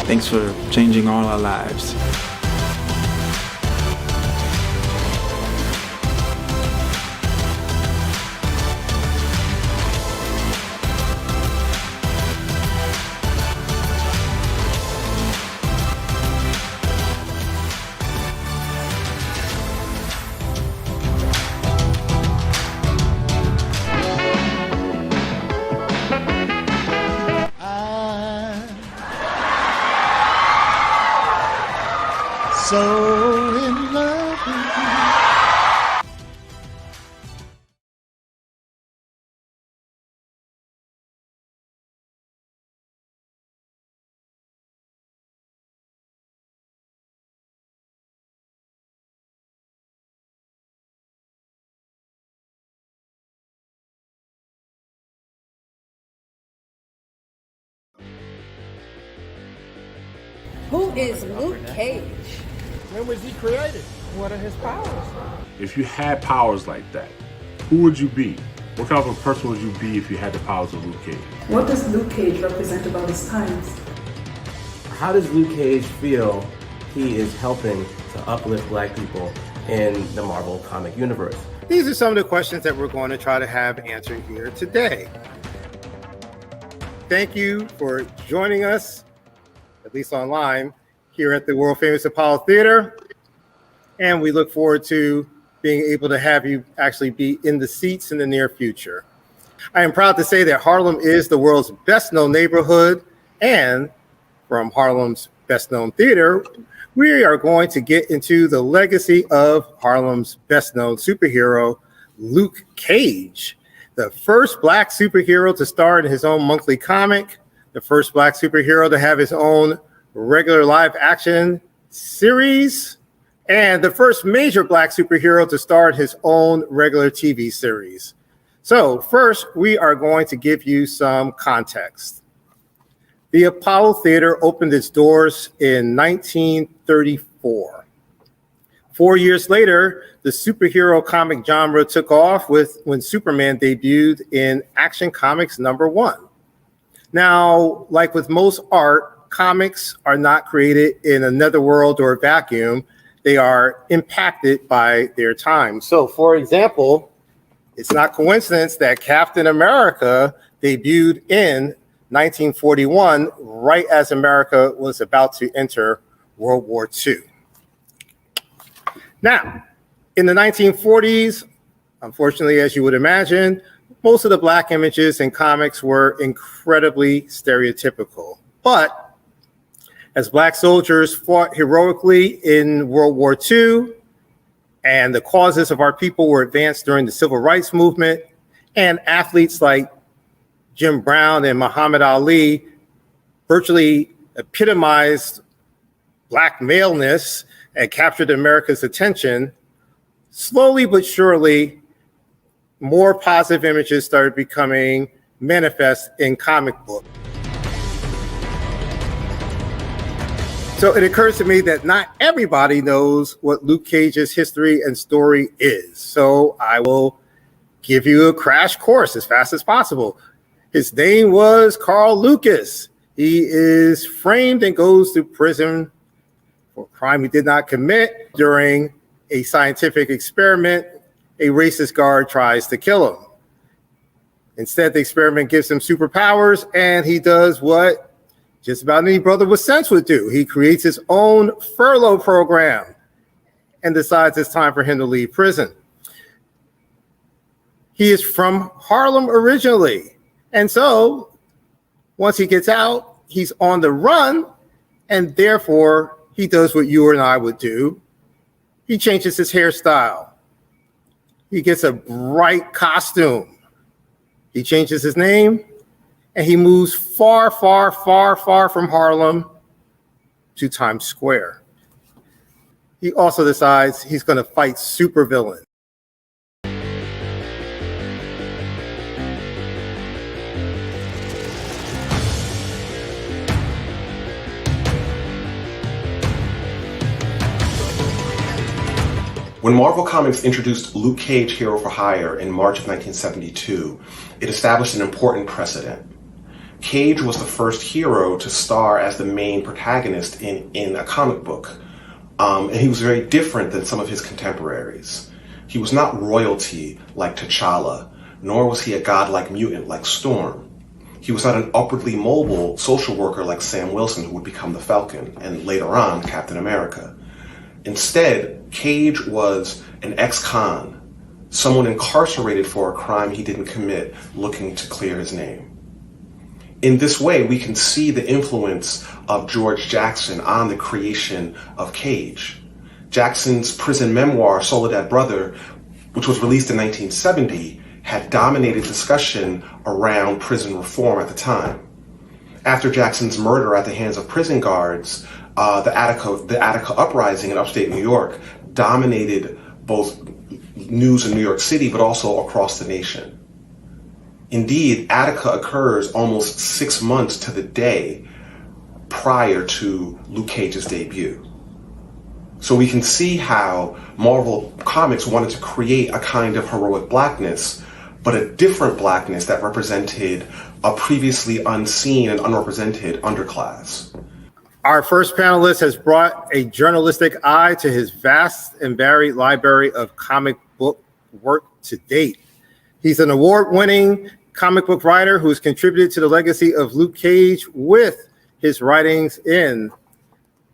Thanks for changing all our lives. So in love with you. Who is Luke Cage? When was he created? What are his powers? If you had powers like that, who would you be? What kind of a person would you be if you had the powers of Luke Cage? What does Luke Cage represent about his times? How does Luke Cage feel he is helping to uplift Black people in the Marvel comic universe? These are some of the questions that we're going to try to have answered here today. Thank you for joining us, at least online, here at the world famous Apollo Theater. And we look forward to being able to have you actually be in the seats in the near future. I am proud to say that Harlem is the world's best known neighborhood, and from Harlem's best known theater, we are going to get into the legacy of Harlem's best known superhero, Luke Cage, the first Black superhero to star in his own monthly comic, the first Black superhero to have his own regular live action series, and the first major Black superhero to star in his own regular TV series. So first, we are going to give you some context. The Apollo Theater opened its doors in 1934. 4 years later, the superhero comic genre took off when Superman debuted in Action Comics #1. Now, like with most art, comics are not created in a netherworld or a vacuum. They are impacted by their time. So, for example, it's not coincidence that Captain America debuted in 1941, right as America was about to enter World War II. Now, in the 1940s, unfortunately, as you would imagine, most of the Black images in comics were incredibly stereotypical. But as Black soldiers fought heroically in World War II, and the causes of our people were advanced during the Civil Rights Movement, and athletes like Jim Brown and Muhammad Ali virtually epitomized Black maleness and captured America's attention, slowly but surely, more positive images started becoming manifest in comic books. So it occurs to me that not everybody knows what Luke Cage's history and story is. So I will give you a crash course as fast as possible. His name was Carl Lucas. He is framed and goes to prison for a crime he did not commit. During a scientific experiment, a racist guard tries to kill him. Instead, the experiment gives him superpowers, and he does what just about any brother with sense would do. He creates his own furlough program and decides it's time for him to leave prison. He is from Harlem originally. And so once he gets out, he's on the run, and therefore he does what you and I would do. He changes his hairstyle. He gets a bright costume. He changes his name, and he moves far, far, far, far from Harlem to Times Square. He also decides he's going to fight supervillains. When Marvel Comics introduced Luke Cage Hero for Hire in March of 1972, it established an important precedent. Cage was the first hero to star as the main protagonist in a comic book. And he was very different than some of his contemporaries. He was not royalty like T'Challa, nor was he a godlike mutant like Storm. He was not an upwardly mobile social worker like Sam Wilson, who would become the Falcon, and later on, Captain America. Instead, Cage was an ex-con, someone incarcerated for a crime he didn't commit, looking to clear his name. In this way, we can see the influence of George Jackson on the creation of Cage. Jackson's prison memoir, Soledad Brother, which was released in 1970, had dominated discussion around prison reform at the time. After Jackson's murder at the hands of prison guards, the Attica uprising in upstate New York dominated both news in New York City, but also across the nation. Indeed, Attica occurs almost 6 months to the day prior to Luke Cage's debut. So we can see how Marvel Comics wanted to create a kind of heroic blackness, but a different blackness that represented a previously unseen and unrepresented underclass. Our first panelist has brought a journalistic eye to his vast and varied library of comic book work to date. He's an award-winning comic book writer who's contributed to the legacy of Luke Cage with his writings in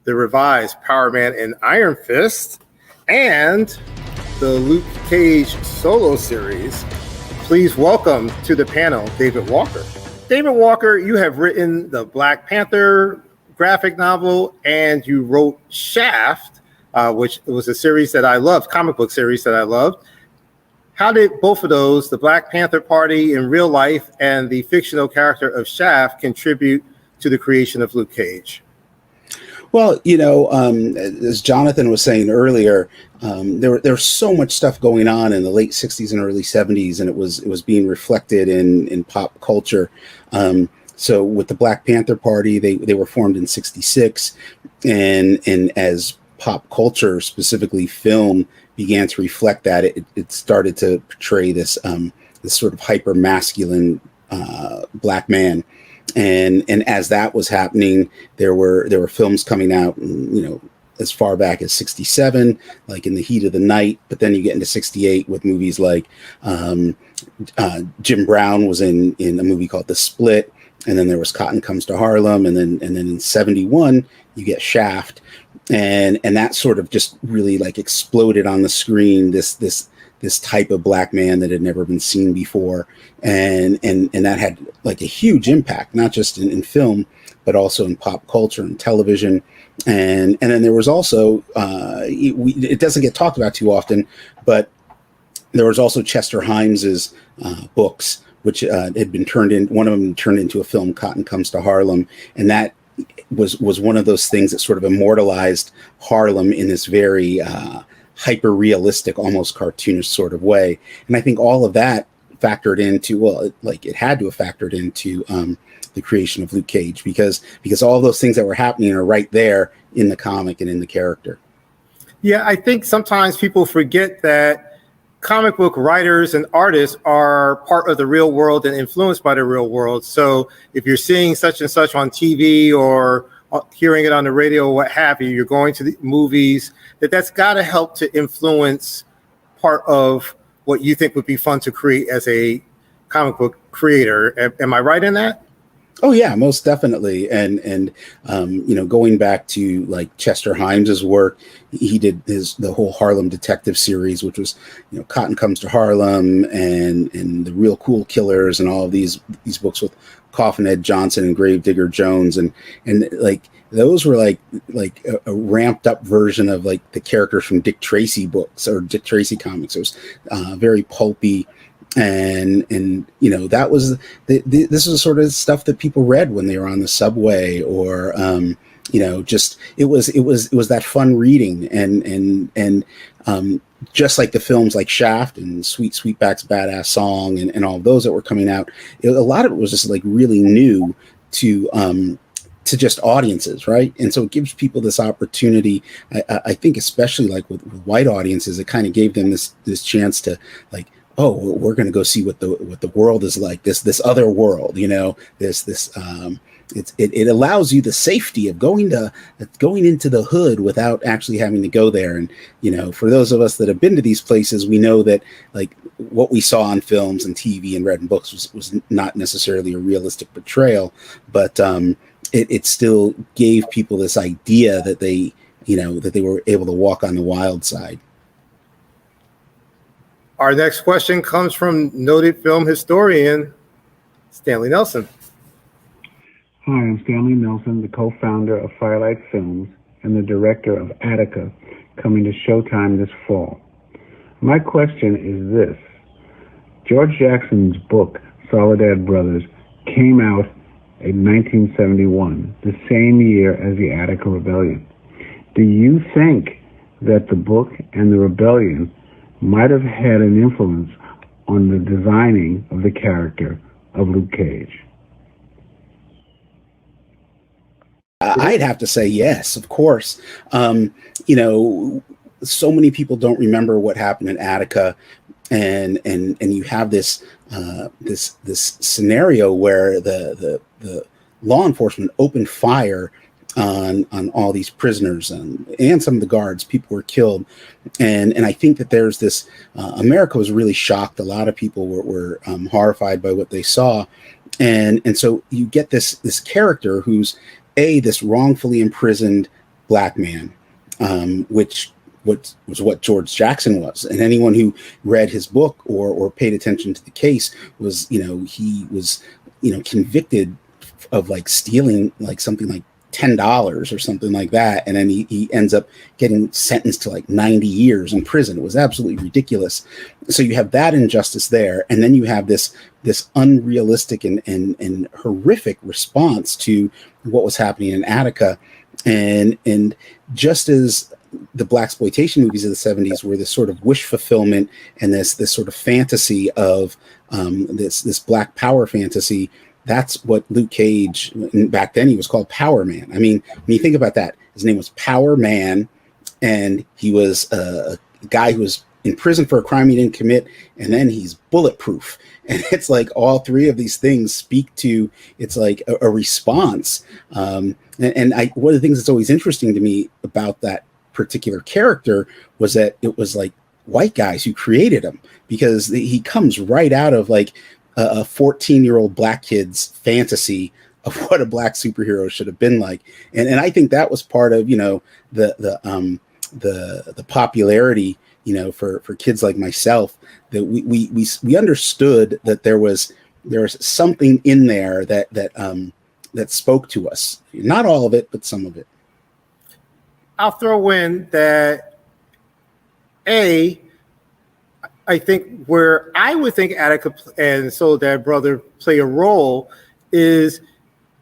the revised Power Man and Iron Fist and the Luke Cage solo series. Please welcome to the panel, David Walker. David Walker, you have written the Black Panther graphic novel and you wrote Shaft, which was a series that I loved, comic book series that I loved. How did both of those, the Black Panther Party in real life and the fictional character of Shaft, contribute to the creation of Luke Cage? Well, as Jonathan was saying earlier, there was so much stuff going on in the late 60s and early 70s, and it was being reflected in pop culture. So with the Black Panther Party, they were formed in 66, and as pop culture, specifically film, began to reflect that, it started to portray this sort of hyper masculine black man, and as that was happening, there were films coming out, as far back as 67, like In the Heat of the Night, but then you get into 68 with movies like Jim Brown was in a movie called The Split, and then there was Cotton Comes to Harlem, and then in 71 you get Shaft. And that sort of just really like exploded on the screen, this type of black man that had never been seen before, and that had like a huge impact, not just in film, but also in pop culture and television. And then there was also it doesn't get talked about too often, but there was also Chester Himes's books, which had been one of them turned into a film, Cotton Comes to Harlem, and that was one of those things that sort of immortalized Harlem in this very hyper realistic, almost cartoonish sort of way. And I think all of that factored into, it had to have factored into the creation of Luke Cage, because all those things that were happening are right there in the comic and in the character. Yeah, I think sometimes people forget that comic book writers and artists are part of the real world and influenced by the real world. So if you're seeing such and such on TV or hearing it on the radio or what have you, you're going to the movies, that's got to help to influence part of what you think would be fun to create as a comic book creator. Am I right in that? Oh yeah, most definitely. And going back to like Chester Himes's work, he did the whole Harlem Detective series, which was, Cotton Comes to Harlem and the Real Cool Killers and all of these books with Coffin Ed Johnson and Gravedigger Jones, and like those were like a ramped up version of like the characters from Dick Tracy books or Dick Tracy comics. It was very pulpy. And that was this was sort of stuff that people read when they were on the subway, or just it was that fun reading, and just like the films like Shaft and Sweetback's Badass Song and all of those that were coming out, a lot of it was just like really new to just audiences, right? And so it gives people this opportunity. I think especially like with white audiences, it kind of gave them this chance to like oh, we're going to go see what the world is like, this other world, it allows you the safety of going into the hood without actually having to go there. And for those of us that have been to these places, we know that like what we saw on films and TV and read in books was not necessarily a realistic portrayal, but it still gave people this idea that they were able to walk on the wild side. Our next question comes from noted film historian Stanley Nelson. Hi, I'm Stanley Nelson, the co-founder of Firelight Films and the director of Attica, coming to Showtime this fall. My question is this. George Jackson's book, Soledad Brothers, came out in 1971, the same year as the Attica Rebellion. Do you think that the book and the rebellion might have had an influence on the designing of the character of Luke Cage? I'd have to say yes, of course. So many people don't remember what happened in Attica, and you have this scenario where the law enforcement opened fire on all these prisoners and some of the guards. People were killed, and I think that there's this. America was really shocked. A lot of people were horrified by what they saw, and so you get this character who's this wrongfully imprisoned black man, which was what George Jackson was. And anyone who read his book or paid attention to the case was, he was, convicted of like stealing like something like $10 or something like that. And then he ends up getting sentenced to like 90 years in prison. It was absolutely ridiculous. So you have that injustice there. And then you have this unrealistic and horrific response to what was happening in Attica. And just as the blaxploitation movies of the 70s were this sort of wish fulfillment and this sort of fantasy of this black power fantasy, that's what Luke Cage, back then he was called Power Man. I mean, when you think about that, his name was Power Man, and he was a guy who was in prison for a crime he didn't commit, and then he's bulletproof. And it's like all three of these things speak to, it's like a response. And one of the things that's always interesting to me about that particular character was that it was like white guys who created him, because he comes right out of like a 14-year-old black kid's fantasy of what a black superhero should have been like. And I think that was part of, the popularity, for kids like myself, that we understood that there was something in there that spoke to us. Not all of it, but some of it. I'll throw in that I think where I would think Attica and Soledad Brother play a role is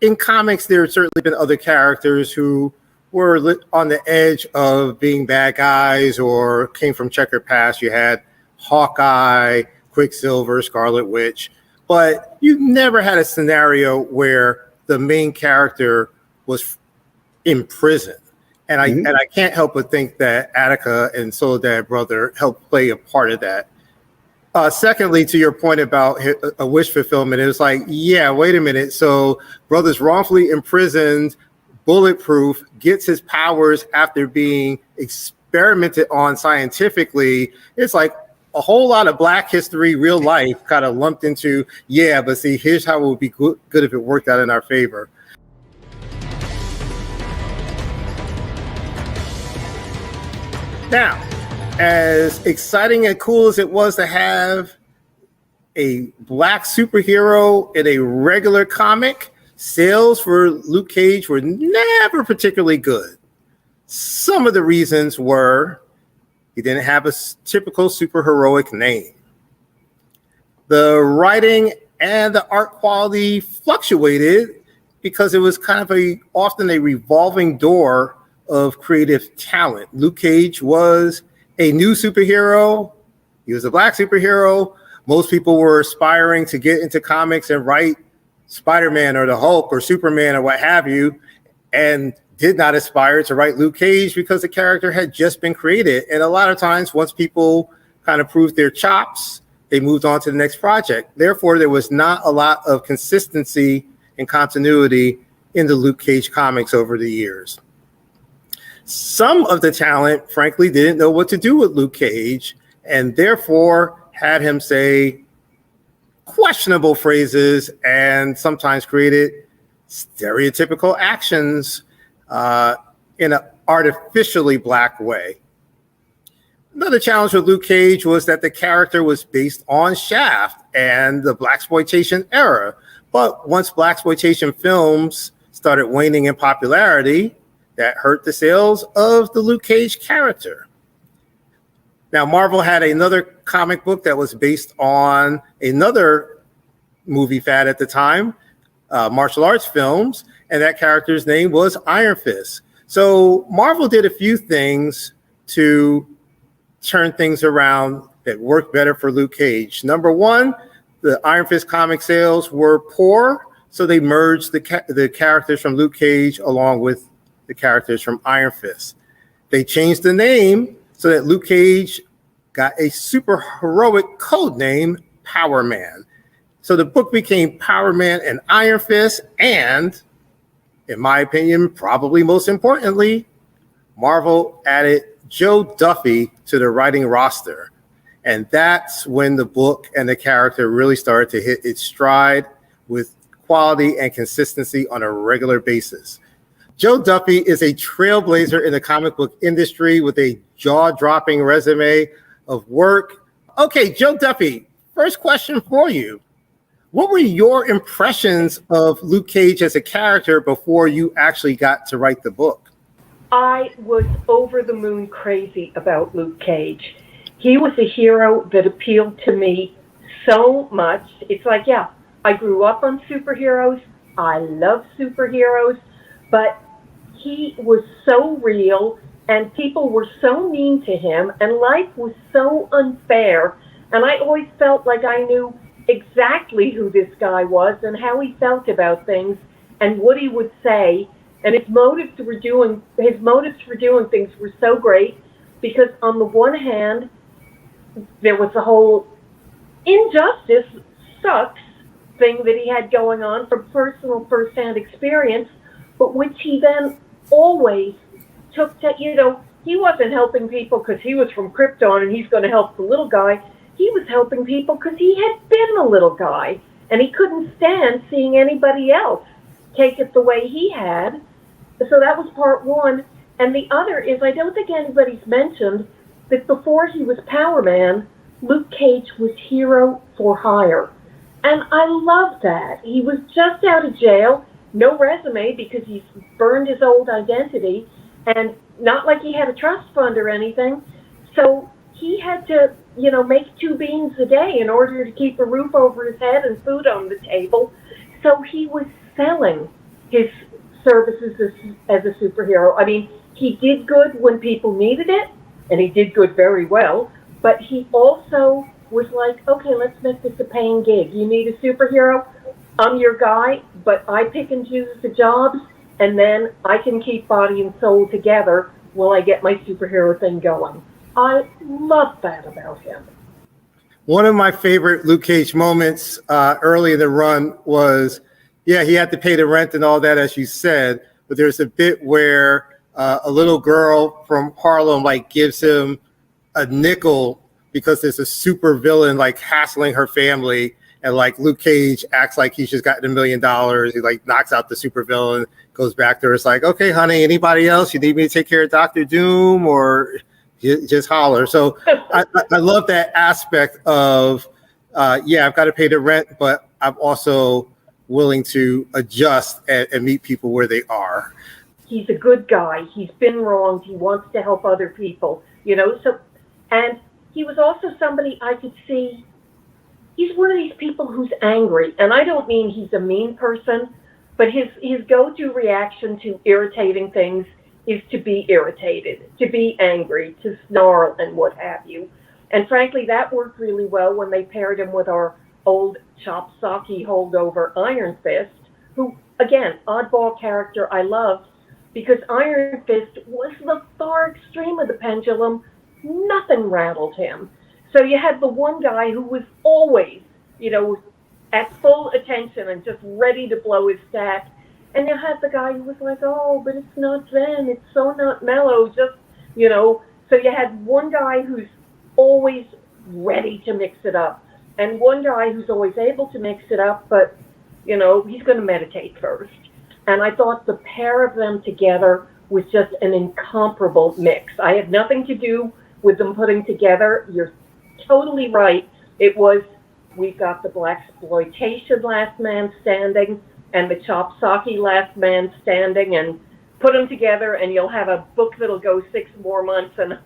in comics. There have certainly been other characters who were on the edge of being bad guys or came from checkered past. You had Hawkeye, Quicksilver, Scarlet Witch, but you never had a scenario where the main character was in prison. And I can't help but think that Attica and Soledad Brother helped play a part of that. Secondly, to your point about a wish fulfillment, it was like, yeah, wait a minute. So brother's wrongfully imprisoned, bulletproof, gets his powers after being experimented on scientifically. It's like a whole lot of black history, real life kind of lumped into, yeah, but see, here's how it would be good if it worked out in our favor. Now, as exciting and cool as it was to have a black superhero in a regular comic, sales for Luke Cage were never particularly good. Some of the reasons were he didn't have a typical superheroic name. The writing and the art quality fluctuated because it was kind of often a revolving door of creative talent. Luke Cage was a new superhero. He was a black superhero. Most people were aspiring to get into comics and write Spider-Man or the Hulk or Superman or what have you, and did not aspire to write Luke Cage because the character had just been created. And a lot of times, once people kind of proved their chops they moved on to the next project. Therefore, there was not a lot of consistency and continuity in the Luke Cage comics over the years. Some of the talent, frankly, didn't know what to do with Luke Cage, and therefore had him say questionable phrases and sometimes created stereotypical actions in an artificially black way. Another challenge with Luke Cage was that the character was based on Shaft and the blaxploitation era. But once blaxploitation films started waning in popularity, that hurt the sales of the Luke Cage character. Now, Marvel had another comic book that was based on another movie fad at the time, martial arts films, and that character's name was Iron Fist. So Marvel did a few things to turn things around that worked better for Luke Cage. Number one, the Iron Fist comic sales were poor, so they merged the characters from Luke Cage along with the characters from Iron Fist. They changed the name so that Luke Cage got a super heroic code name, Power Man. So the book became Power Man and Iron Fist, and in my opinion, probably most importantly, Marvel added Joe Duffy to the writing roster. And that's when the book and the character really started to hit its stride with quality and consistency on a regular basis. Joe Duffy is a trailblazer in the comic book industry with a jaw-dropping resume of work. Okay, Joe Duffy, first question for you. What were your impressions of Luke Cage as a character before you actually got to write the book? I was over the moon crazy about Luke Cage. He was a hero that appealed to me so much. It's like, yeah, I grew up on superheroes. I love superheroes, but he was so real and people were so mean to him and life was so unfair. And I always felt like I knew exactly who this guy was and how he felt about things and what he would say. And his motives for doing things were so great because on the one hand, there was a whole injustice sucks thing that he had going on from personal first-hand experience, but which he then always took to, he wasn't helping people because he was from Krypton and he's going to help the little guy. He was helping people because he had been a little guy and he couldn't stand seeing anybody else take it the way he had. So that was part one. And the other is, I don't think anybody's mentioned that before he was Power Man, Luke Cage was hero for hire. And I love that. He was just out of jail, no resume because he's burned his old identity, and not like he had a trust fund or anything. So he had to, make 2 beans a day in order to keep a roof over his head and food on the table. So he was selling his services as a superhero. I mean, he did good when people needed it, and he did good very well, but he also was like, okay, let's make this a paying gig. You need a superhero? I'm your guy, but I pick and choose the jobs, and then I can keep body and soul together while I get my superhero thing going. I love that about him. One of my favorite Luke Cage moments early in the run was, he had to pay the rent and all that, as you said, but there's a bit where a little girl from Harlem gives him a nickel because there's a super villain hassling her family, and Luke Cage acts like he's just gotten $1 million. He knocks out the super villain, goes back there. It's like, okay, honey, anybody else? You need me to take care of Dr. Doom, or just holler? So I love that aspect of, I've got to pay the rent, but I'm also willing to adjust and meet people where they are. He's a good guy. He's been wronged. He wants to help other people, So, and he was also somebody I could see. He's one of these people who's angry, and I don't mean he's a mean person, but his go-to reaction to irritating things is to be irritated, to be angry, to snarl, and what have you. And frankly, that worked really well when they paired him with our old chop-socky holdover Iron Fist, who, again, oddball character I loved, because Iron Fist was the far extreme of the pendulum. Nothing rattled him. So you had the one guy who was always, at full attention and just ready to blow his stack. And you had the guy who was like, oh, but it's not Zen. It's so not mellow. Just, So you had one guy who's always ready to mix it up, and one guy who's always able to mix it up, but, he's going to meditate first. And I thought the pair of them together was just an incomparable mix. I had nothing to do with them putting together. You're totally right. It was, we've got the blaxploitation last man standing and the Chopsaki last man standing, and put them together and you'll have a book that'll go 6 more months, and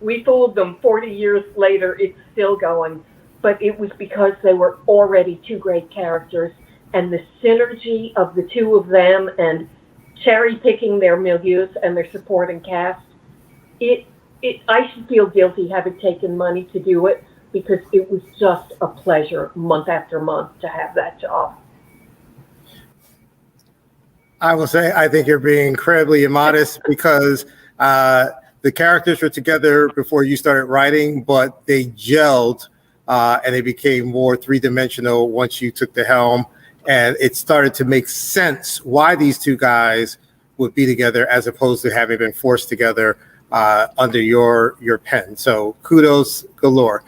we fooled them. 40 years later, it's still going. But it was because they were already two great characters, and the synergy of the two of them and cherry picking their milieus and their supporting cast, I should feel guilty having taken money to do it, because it was just a pleasure month after month to have that job. I will say, I think you're being incredibly immodest because the characters were together before you started writing, but they gelled and they became more three-dimensional once you took the helm. And it started to make sense why these two guys would be together as opposed to having been forced together under your pen. So kudos galore.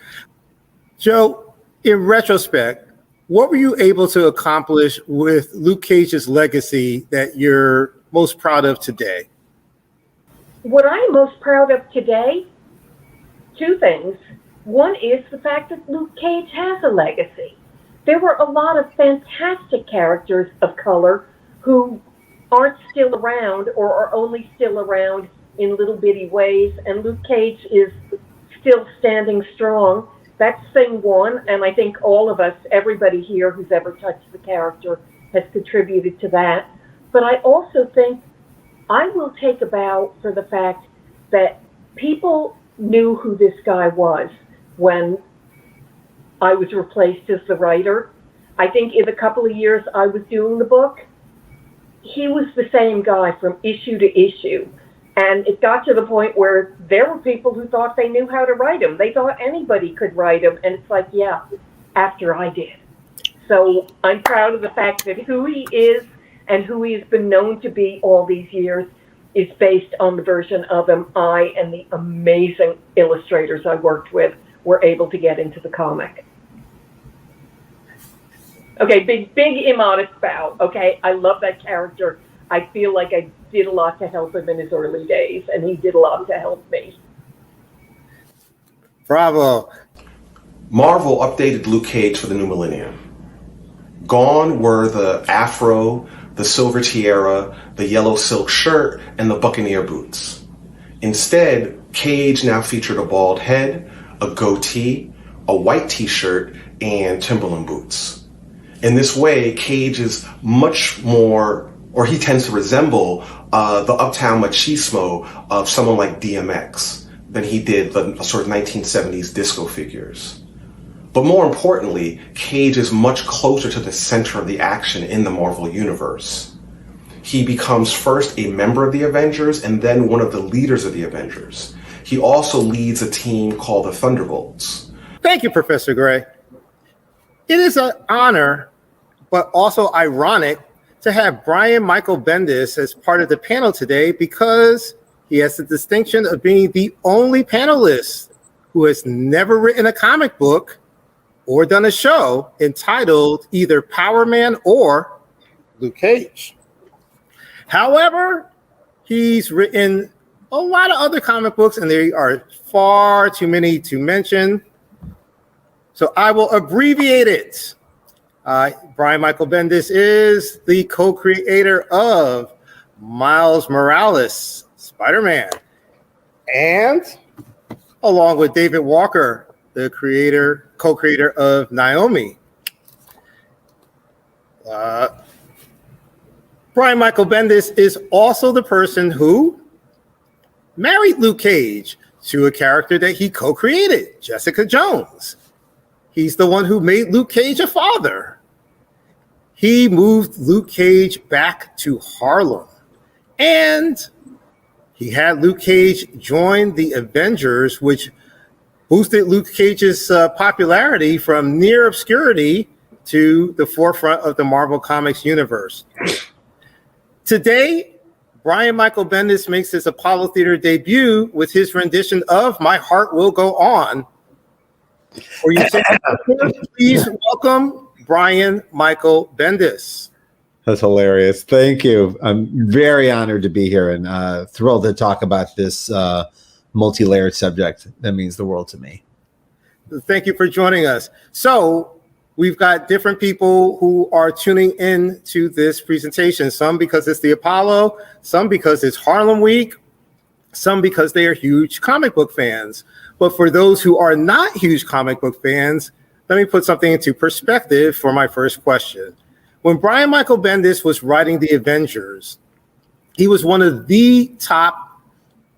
Joe, in retrospect, what were you able to accomplish with Luke Cage's legacy that you're most proud of today? What I'm most proud of today, 2 things. One is the fact that Luke Cage has a legacy. There were a lot of fantastic characters of color who aren't still around or are only still around in little bitty ways, and Luke Cage is still standing strong. That's thing one, and I think all of us, everybody here who's ever touched the character, has contributed to that. But I also think I will take a bow for the fact that people knew who this guy was when I was replaced as the writer. I think in a couple of years I was doing the book, he was the same guy from issue to issue. And it got to the point where there were people who thought they knew how to write him. They thought anybody could write him. And it's like, yeah, after I did. So I'm proud of the fact that who he is and who he has been known to be all these years is based on the version of him I and the amazing illustrators I worked with were able to get into the comic. Okay, big immodest bow. Okay, I love that character. I feel like I did a lot to help him in his early days, and he did a lot to help me. Bravo. Marvel updated Luke Cage for the new millennium. Gone were the afro, the silver tiara, the yellow silk shirt, and the buccaneer boots. Instead, Cage now featured a bald head, a goatee, a white t-shirt, and Timberland boots. In this way, Cage is much more, or he tends to resemble the uptown machismo of someone like DMX than he did the sort of 1970s disco figures. But more importantly, Cage is much closer to the center of the action in the Marvel Universe. He becomes first a member of the Avengers and then one of the leaders of the Avengers. He also leads a team called the Thunderbolts. Thank you, Professor Gray. It is an honor, but also ironic, to have Brian Michael Bendis as part of the panel today because he has the distinction of being the only panelist who has never written a comic book or done a show entitled either Power Man or Luke Cage. However, he's written a lot of other comic books, and they are far too many to mention. So I will abbreviate it. Brian Michael Bendis is the co-creator of Miles Morales, Spider-Man, and along with David Walker, the co-creator of Naomi. Brian Michael Bendis is also the person who married Luke Cage to a character that he co-created, Jessica Jones. He's the one who made Luke Cage a father. He moved Luke Cage back to Harlem, and he had Luke Cage join the Avengers, which boosted Luke Cage's popularity from near obscurity to the forefront of the Marvel Comics universe. Today, Brian Michael Bendis makes his Apollo Theater debut with his rendition of My Heart Will Go On. For you, please welcome Brian Michael Bendis. That's hilarious. Thank you. I'm very honored to be here and thrilled to talk about this multi-layered subject that means the world to me. Thank you for joining us. So we've got different people who are tuning in to this presentation, some because it's the Apollo, some because it's Harlem Week, some because they are huge comic book fans. But for those who are not huge comic book fans, let me put something into perspective for my first question. When Brian Michael Bendis was writing The Avengers, he was one of the top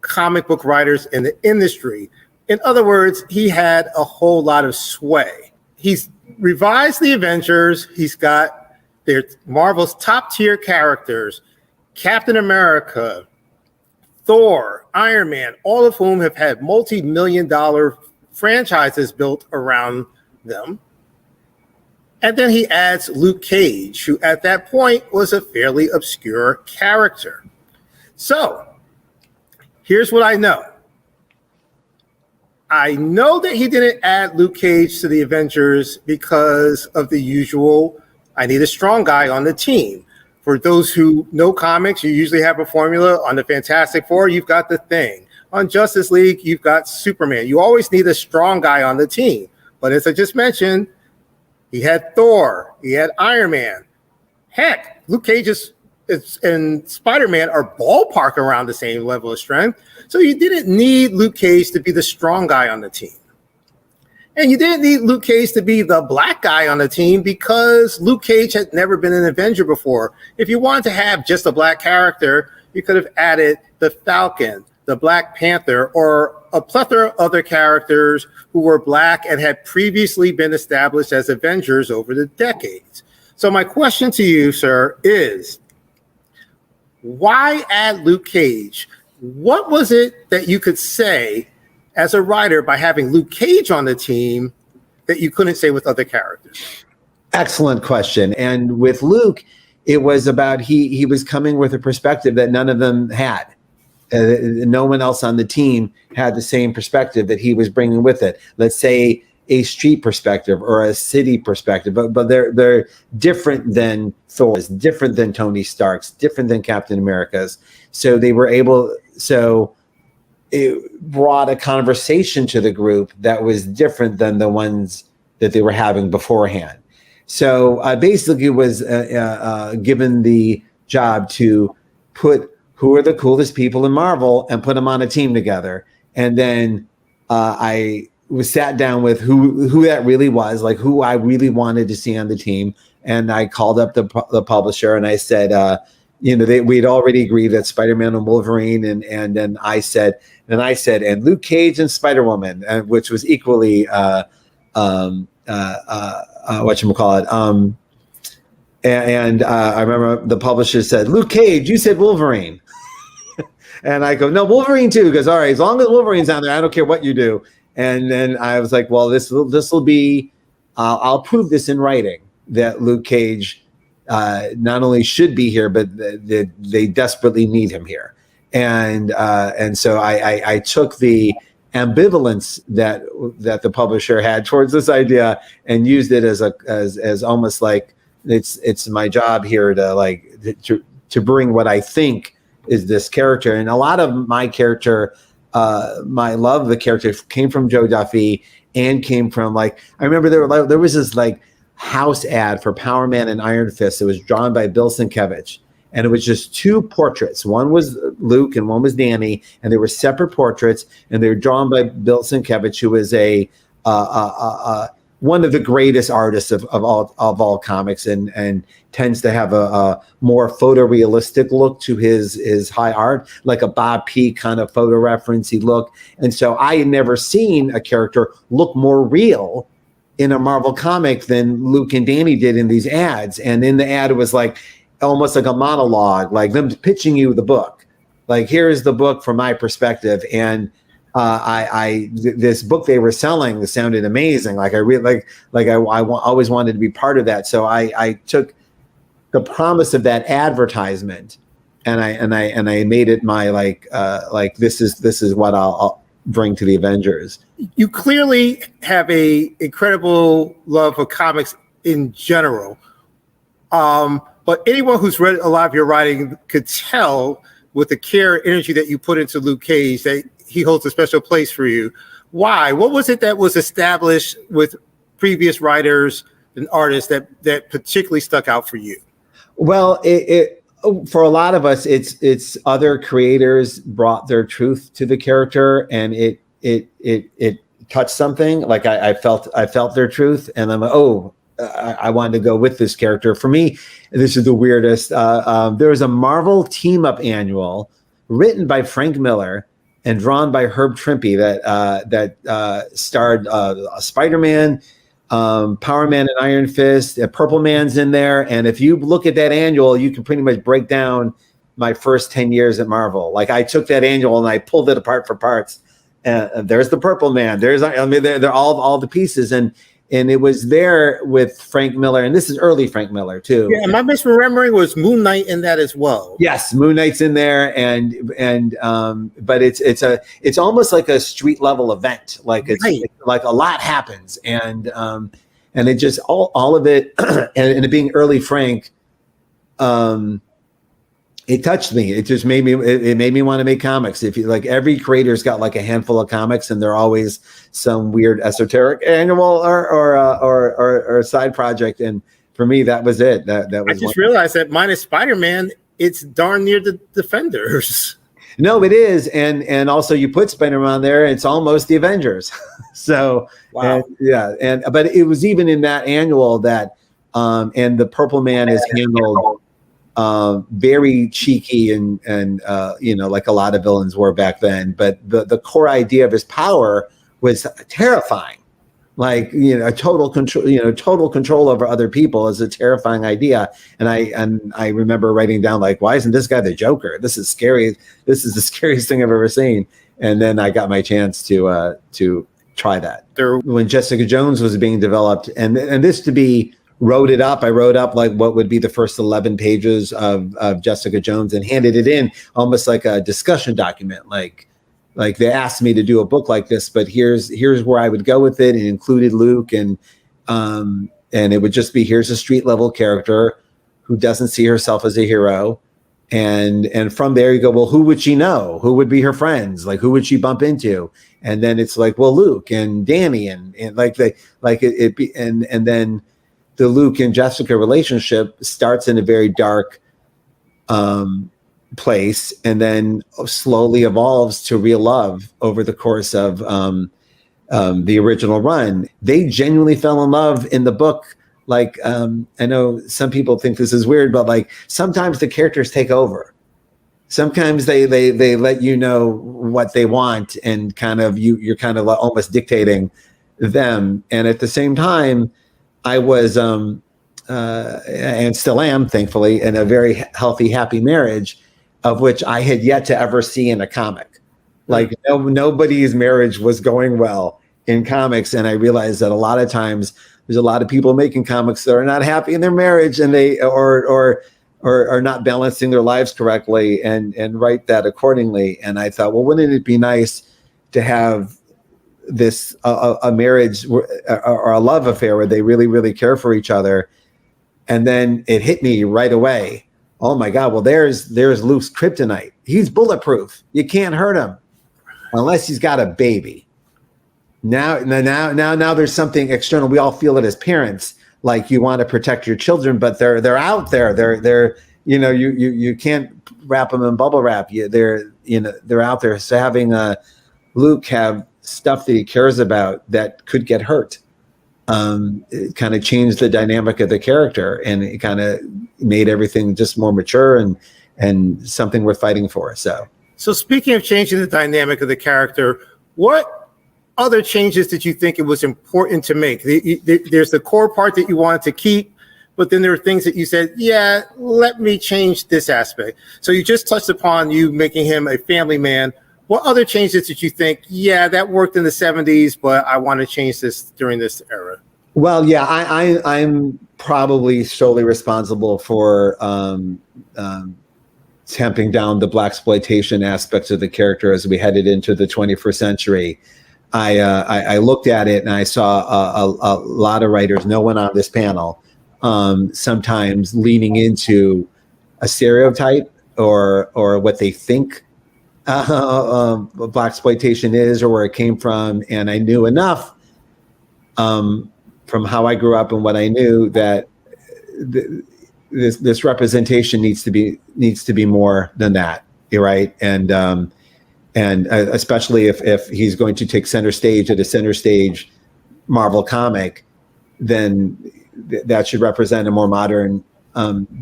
comic book writers in the industry. In other words, he had a whole lot of sway. He's revised the Avengers. He's got their Marvel's top tier characters, Captain America, Thor, Iron Man, all of whom have had multi-million-dollar franchises built around them. And then he adds Luke Cage, who at that point was a fairly obscure character. So here's what I know. I know that he didn't add Luke Cage to the Avengers because of the usual, I need a strong guy on the team. For those who know comics, you usually have a formula. On the Fantastic Four, you've got the Thing. On Justice League, you've got Superman. You always need a strong guy on the team. But as I just mentioned, he had Thor, he had Iron Man. Heck, Luke Cage and Spider-Man are ballpark around the same level of strength. So you didn't need Luke Cage to be the strong guy on the team. And you didn't need Luke Cage to be the black guy on the team because Luke Cage had never been an Avenger before. If you wanted to have just a black character, you could have added the Falcon, the Black Panther, or a plethora of other characters who were black and had previously been established as Avengers over the decades. So my question to you, sir, is why add Luke Cage? What was it that you could say as a writer by having Luke Cage on the team that you couldn't say with other characters? Excellent question. And with Luke, it was about he was coming with a perspective that none of them had. No one else on the team had the same perspective that he was bringing with it. Let's say a street perspective or a city perspective, but they're different than Thor's, different than Tony Stark's, different than Captain America's. So they were able, so it brought a conversation to the group that was different than the ones that they were having beforehand. So basically was given the job to put who are the coolest people in Marvel and put them on a team together. And then I was sat down with who that really was, like who I really wanted to see on the team. And I called up the publisher and I said, we'd already agreed that Spider-Man and Wolverine. And then I said, and Luke Cage and Spider-Woman, which was equally, whatchamacallit. And I remember the publisher said, Luke Cage, you said Wolverine. And I go, no, Wolverine too. Because all right, as long as Wolverine's on there, I don't care what you do. And then I was like, well, this will be, I'll prove this in writing that Luke Cage not only should be here, but they desperately need him here. And so I took the ambivalence that the publisher had towards this idea and used it as almost like it's my job here to bring what I think is this character. And a lot of my character, my love of the character came from Joe Duffy and came from I remember there was this house ad for Power Man and Iron Fist. It was drawn by Bill Sienkiewicz. And it was just two portraits. One was Luke and one was Danny, and they were separate portraits, and they were drawn by Bill Sienkiewicz, who is one of the greatest artists of all comics, and tends to have a more photorealistic look to his high art, like a Bob P kind of photo referencey look. And so I had never seen a character look more real in a Marvel comic than Luke and Danny did in these ads. And in the ad, it was almost like a monologue, like them pitching you the book. Like, here's the book from my perspective. And this book they were selling sounded amazing. Like I really always wanted to be part of that. So I took the promise of that advertisement and I made it my this is what I'll bring to the Avengers. You clearly have a incredible love for comics in general. But anyone who's read a lot of your writing could tell with the care and energy that you put into Luke Cage that he holds a special place for you. Why? What was it that was established with previous writers and artists that particularly stuck out for you? Well, for a lot of us, it's other creators brought their truth to the character, and it touched something. Like I felt their truth, and I'm like, oh, I wanted to go with this character. For me, this is the weirdest. There was a Marvel team up annual written by Frank Miller and drawn by Herb Trimpe that starred Spider-Man, Power Man and Iron Fist, Purple Man's in there. And if you look at that annual, you can pretty much break down my first 10 years at Marvel. Like I took that annual and I pulled it apart for parts. And there's the Purple Man. They're all the pieces. And it was there with Frank Miller, and this is early Frank Miller too. Yeah, am I misremembering? Was Moon Knight in that as well? Yes, Moon Knight's in there, but it's almost like a street level event. Like it's like a lot happens, and it just all of it, and it being early Frank, it touched me. It just made me want to make comics. If you like, every creator's got like a handful of comics, and they're always some weird esoteric annual or side project. And for me, that was it. That was. I just realized that minus Spider-Man, it's darn near the Defenders. No, it is, and also you put Spider-Man on there, it's almost the Avengers. So wow, but it was even in that annual that, and the Purple Man is handled very cheeky and like a lot of villains were back then. But the core idea of his power was terrifying. Like, total control over other people is a terrifying idea. And I remember writing down, like, why isn't this guy the Joker? This is scary. This is the scariest thing I've ever seen. And then I got my chance to try that. When Jessica Jones was being developed, and this to be wrote up like what would be the first 11 pages of Jessica Jones and handed it in almost like a discussion document. Like they asked me to do a book like this, but here's where I would go with it, and included Luke, and it would just be, here's a street level character who doesn't see herself as a hero. And from there you go, well, who would she know? Who would be her friends? Like, who would she bump into? And then it's like, well, Luke and Danny and then the Luke and Jessica relationship starts in a very dark place, and then slowly evolves to real love over the course of the original run. They genuinely fell in love in the book. Like, I know some people think this is weird, but like sometimes the characters take over. Sometimes they let you know what they want, and kind of you're kind of almost dictating them. And at the same time, I was, and still am, thankfully, in a very healthy, happy marriage, of which I had yet to ever see in a comic. Like nobody's marriage was going well in comics, and I realized that a lot of times there's a lot of people making comics that are not happy in their marriage, and they or are not balancing their lives correctly, and write that accordingly. And I thought, well, wouldn't it be nice to have this a marriage or a love affair where they really, really care for each other? And then it hit me right away. Oh my God, well, there's Luke's kryptonite. He's bulletproof. You can't hurt him unless he's got a baby. Now there's something external. We all feel it as parents, like you want to protect your children, but they're out there. They're you can't wrap them in bubble wrap. They're out there. So having Luke have stuff that he cares about that could get hurt, it kind of changed the dynamic of the character, and it kind of made everything just more mature and something worth fighting for. So speaking of changing the dynamic of the character, what other changes did you think it was important to make? There's the core part that you wanted to keep, but then there are things that you said, yeah, let me change this aspect. So you just touched upon you making him a family man. what other changes did you think, yeah, that worked in the 70s, but I want to change this during this era? Well, yeah, I'm probably solely responsible for tamping down the blaxploitation aspects of the character as we headed into the 21st century. I looked at it and I saw a lot of writers, no one on this panel, sometimes leaning into a stereotype or what they think blaxploitation is or where it came from. And I knew enough from how I grew up and what I knew that this representation needs to be more than that, right? And especially if he's going to take center stage at a center stage Marvel comic, then that should represent a more modern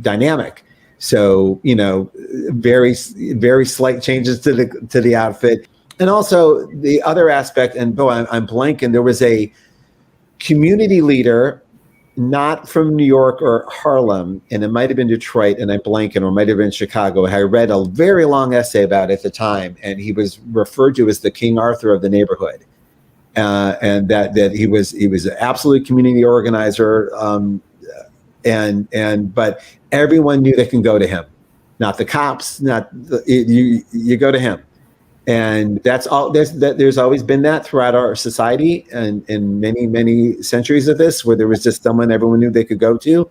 dynamic. So, very, very slight changes to the outfit. And also the other aspect, and I'm blanking, there was a community leader, not from New York or Harlem, and it might have been Detroit, and I'm blanking, or it might have been Chicago. I read a very long essay about it at the time, and he was referred to as the King Arthur of the neighborhood, and that he was an absolute community organizer, but everyone knew they can go to him, not the cops, you go to him. And that's all. There's always been that throughout our society, and in many centuries of this, where there was just someone everyone knew they could go to.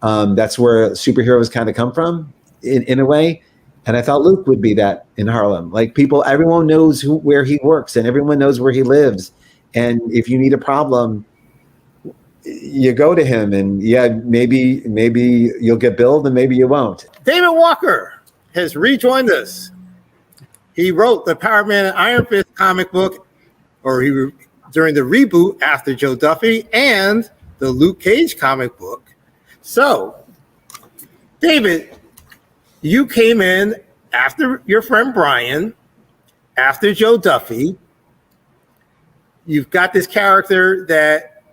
That's where superheroes kind of come from, in a way. And I thought Luke would be that in Harlem. Like everyone knows where he works, and everyone knows where he lives. And if you need a problem, you go to him. And yeah, maybe you'll get billed, and maybe you won't. David Walker has rejoined us. He wrote the Power Man and Iron Fist comic book, during the reboot after Joe Duffy, and the Luke Cage comic book. So, David, you came in after your friend Brian, after Joe Duffy. You've got this character that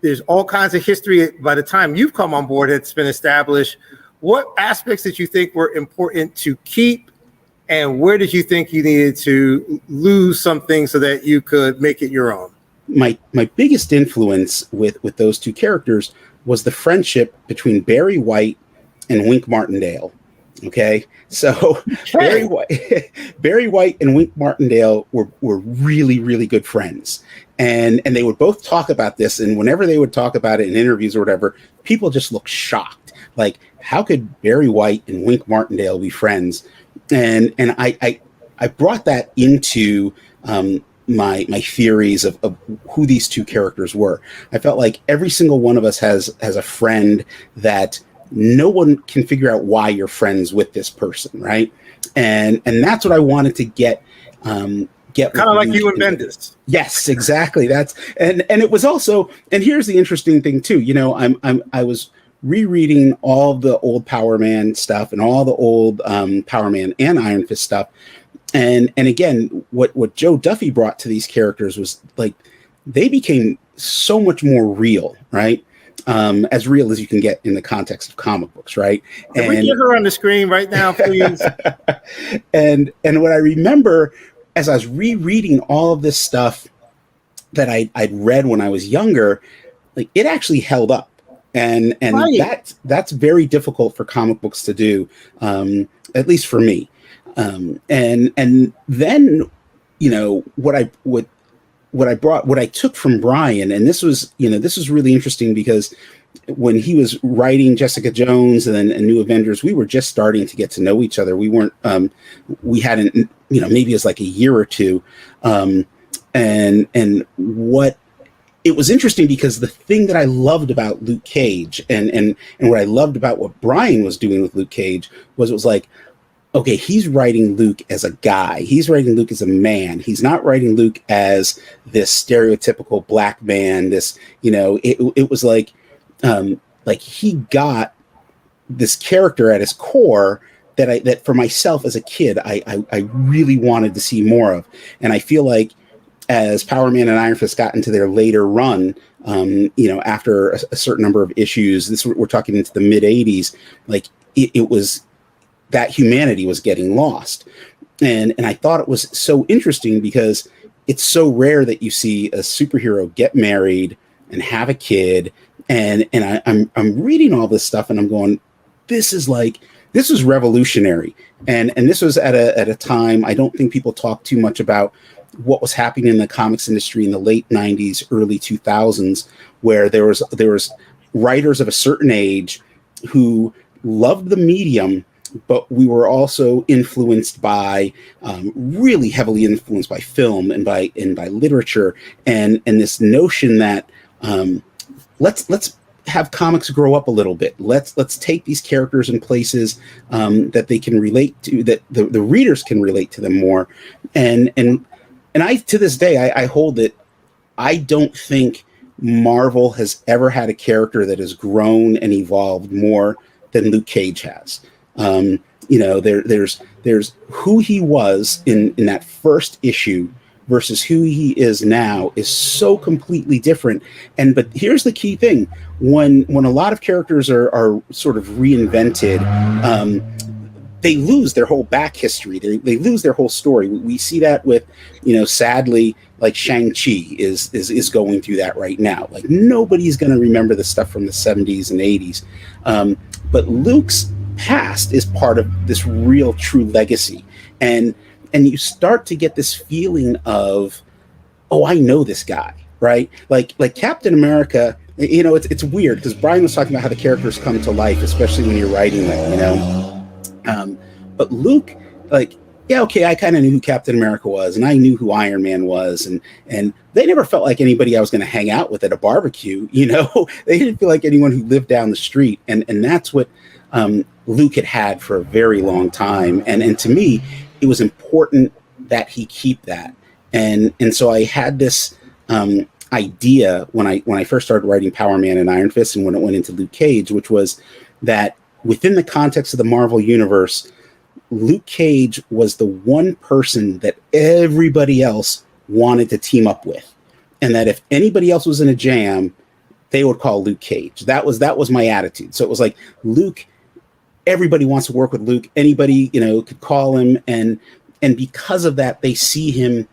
there's all kinds of history. By the time you've come on board, it's been established. What aspects did you think were important to keep? And where did you think you needed to lose something so that you could make it your own? My biggest influence with those two characters was the friendship between Barry White and Wink Martindale. Okay, so Barry White and Wink Martindale were really, really good friends, and they would both talk about this. And whenever they would talk about it in interviews or whatever, people just looked shocked. Like, how could Barry White and Wink Martindale be friends? And I brought that into my theories of who these two characters were. I felt like every single one of us has a friend that no one can figure out why you're friends with this person, right? And that's what I wanted to get kind of like you and Bendis. Yes, exactly. And it was also, and here's the interesting thing too. I was rereading all the old Power Man stuff and all the old Power Man and Iron Fist stuff. And again, what Joe Duffy brought to these characters was like, they became so much more real, right? As real as you can get in the context of comic books, right? Can we get her on the screen right now, please? and what I remember as I was rereading all of this stuff that I'd read when I was younger, like, it actually held up. And right. that's very difficult for comic books to do, at least for me. And then, what I took from Brian, and this was really interesting because when he was writing Jessica Jones and New Avengers, we were just starting to get to know each other. We weren't, we hadn't, maybe it was like a year or two. It was interesting because the thing that I loved about Luke Cage and what I loved about what Brian was doing with Luke Cage was, it was like, okay, he's writing Luke as a guy. He's writing Luke as a man. He's not writing Luke as this stereotypical black man. It was like he got this character at his core that for myself as a kid, I really wanted to see more of. And I feel like as Power Man and Iron Fist got into their later run, after a certain number of issues, we're talking into the mid 80s, like it was that humanity was getting lost. and I thought it was so interesting because it's so rare that you see a superhero get married and have a kid, and I'm reading all this stuff and I'm going, this is revolutionary, and this was at a time I don't think people talk too much about what was happening in the comics industry in the late 90s, early 2000s, where there was writers of a certain age who loved the medium, but we were also influenced by, really heavily influenced by film and by literature, and this notion that let's have comics grow up a little bit. Let's take these characters in places that they can relate to, that the readers can relate to them more, and I, to this day, I hold that I don't think Marvel has ever had a character that has grown and evolved more than Luke Cage has. There's who he was in that first issue versus who he is now is so completely different. But here's the key thing: when a lot of characters are sort of reinvented, they lose their whole back history. They lose their whole story. We see that with, sadly, like Shang-Chi is going through that right now. Like, nobody's going to remember the stuff from the 70s and 80s. But Luke's past is part of this real, true legacy. And you start to get this feeling of, oh, I know this guy, right? Like Captain America, it's weird because Brian was talking about how the characters come to life, especially when you're writing them, but Luke, I kind of knew who Captain America was, and I knew who Iron Man was, and they never felt like anybody I was going to hang out with at a barbecue. They didn't feel like anyone who lived down the street, and that's what Luke had for a very long time, and to me, it was important that he keep that, and so I had this idea when I first started writing Power Man and Iron Fist, and when it went into Luke Cage, which was that within the context of the Marvel Universe, Luke Cage was the one person that everybody else wanted to team up with. And that if anybody else was in a jam, they would call Luke Cage. That was my attitude. So it was like, Luke, everybody wants to work with Luke. Anybody, could call him. And because of that, they see him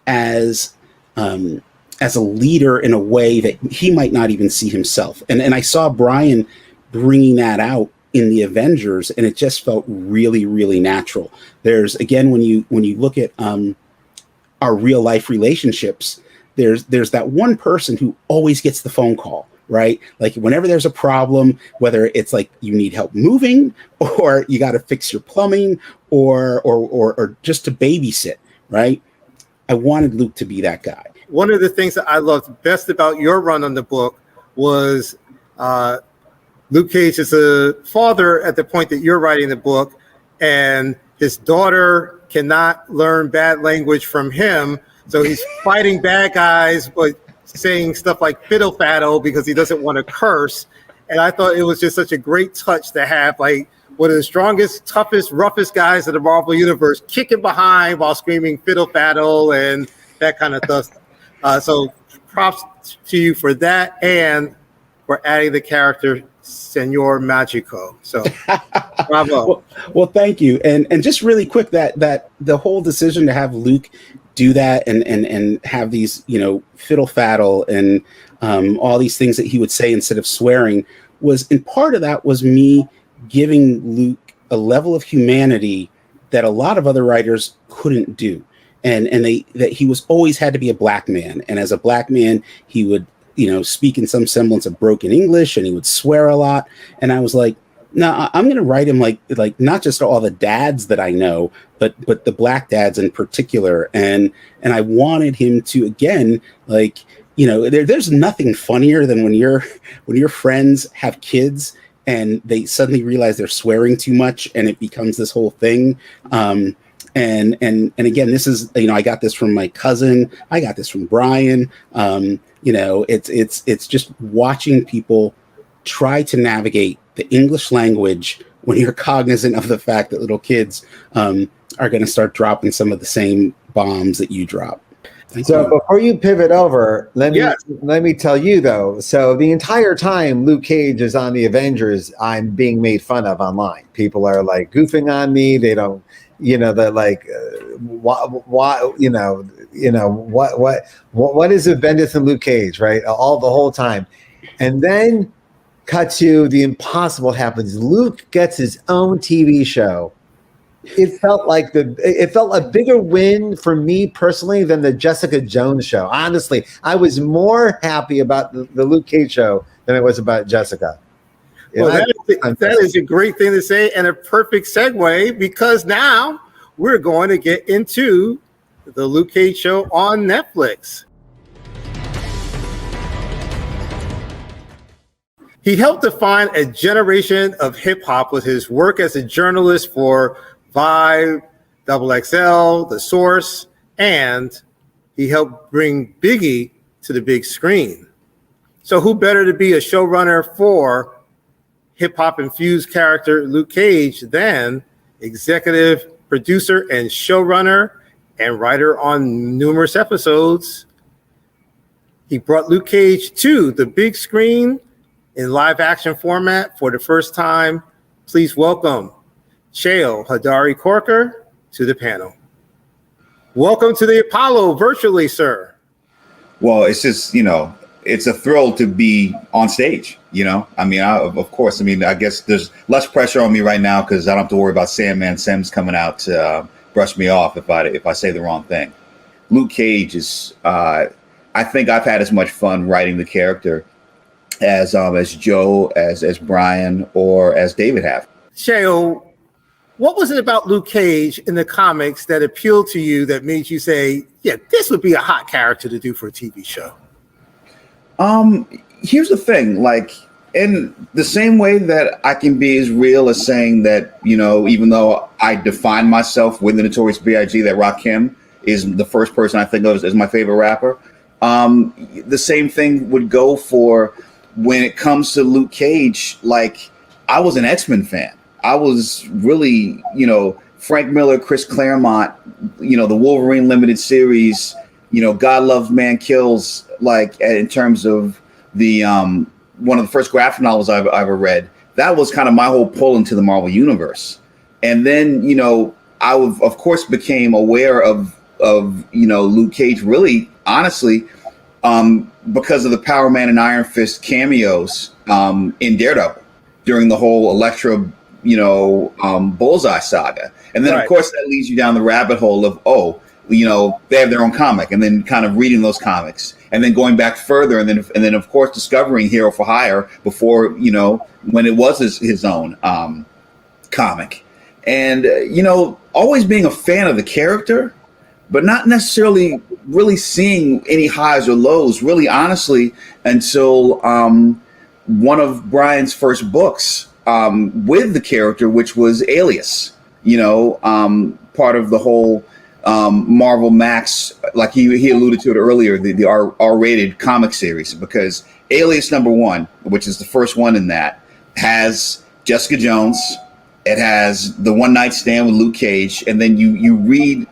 as a leader in a way that he might not even see himself. And I saw Brian bringing that out in the Avengers, and it just felt really, really natural. There's, again, when you look at our real life relationships, there's that one person who always gets the phone call, right? Like whenever there's a problem, whether it's like you need help moving, or you got to fix your plumbing, or just to babysit, right? I wanted Luke to be that guy. One of the things that I loved best about your run on the book was Luke Cage is a father at the point that you're writing the book, and his daughter cannot learn bad language from him. So he's fighting bad guys, but saying stuff like fiddle faddle because he doesn't want to curse. And I thought it was just such a great touch to have like one of the strongest, toughest, roughest guys in the Marvel Universe kicking behind while screaming fiddle faddle and that kind of stuff. So props to you for that and for adding the character Senor Magico. So bravo. Well, thank you. And just really quick, that the whole decision to have Luke do that and have these, fiddle faddle and all these things that he would say instead of swearing was, in part of that was me giving Luke a level of humanity that a lot of other writers couldn't do. And that he was always had to be a black man. And as a black man, he would, speak in some semblance of broken English, and he would swear a lot. And I was like, no, I'm going to write him like not just all the dads that I know, but the black dads in particular. And I wanted him to, again, there's nothing funnier than when your friends have kids and they suddenly realize they're swearing too much, and it becomes this whole thing. And again, this is, I got this from my cousin. I got this from Brian. It's just watching people try to navigate the English language when you're cognizant of the fact that little kids are going to start dropping some of the same bombs that you drop. So before you pivot over, let me tell you though. So the entire time Luke Cage is on the Avengers, I'm being made fun of online. People are like goofing on me. They don't you know, that like, why, what is it, Bendis and Luke Cage, right? All the whole time. And then cut to the impossible happens. Luke gets his own TV show. It felt a bigger win for me personally than the Jessica Jones show. Honestly, I was more happy about the Luke Cage show than it was about Jessica. Well, that is a great thing to say and a perfect segue, because now we're going to get into the Luke Cage show on Netflix. He helped define a generation of hip hop with his work as a journalist for Vibe, XXL, The Source, and he helped bring Biggie to the big screen. So who better to be a showrunner for hip-hop infused character Luke Cage than executive producer and showrunner and writer on numerous episodes. He brought Luke Cage to the big screen in live action format for the first time. Please welcome Cheo Hadari Corker to the panel. Welcome to the Apollo virtually, sir. Well, it's just, it's a thrill to be on stage, I mean, of course, I guess there's less pressure on me right now because I don't have to worry about Sandman Sims coming out to brush me off if I say the wrong thing. Luke Cage is, I think I've had as much fun writing the character as Joe, as Brian, or as David have. Cheo, what was it about Luke Cage in the comics that appealed to you that made you say, yeah, this would be a hot character to do for a TV show? Here's the thing, like, in the same way that I can be as real as saying that, even though I define myself with the Notorious B.I.G., that Rakim is the first person I think of as my favorite rapper, the same thing would go for when it comes to Luke Cage. Like, I was an X-Men fan. I was really, Frank Miller, Chris Claremont, the Wolverine limited series, God Loves Man Kills, like in terms of the one of the first graphic novels I've ever read. That was kind of my whole pull into the Marvel universe. And then, I of course became aware of Luke Cage really, honestly, because of the Power Man and Iron Fist cameos in Daredevil during the whole Elektra Bullseye saga. And then, right, of course, that leads you down the rabbit hole of, they have their own comic, and then kind of reading those comics, and then going back further, and then of course discovering Hero for Hire before, when it was his own comic. And, always being a fan of the character, but not necessarily really seeing any highs or lows, really honestly, until one of Brian's first books with the character, which was Alias, part of the whole Marvel Max, like he alluded to it earlier, the R-rated comic series, because Alias #1, which is the first one in that, has Jessica Jones, it has the one night stand with Luke Cage, and then you read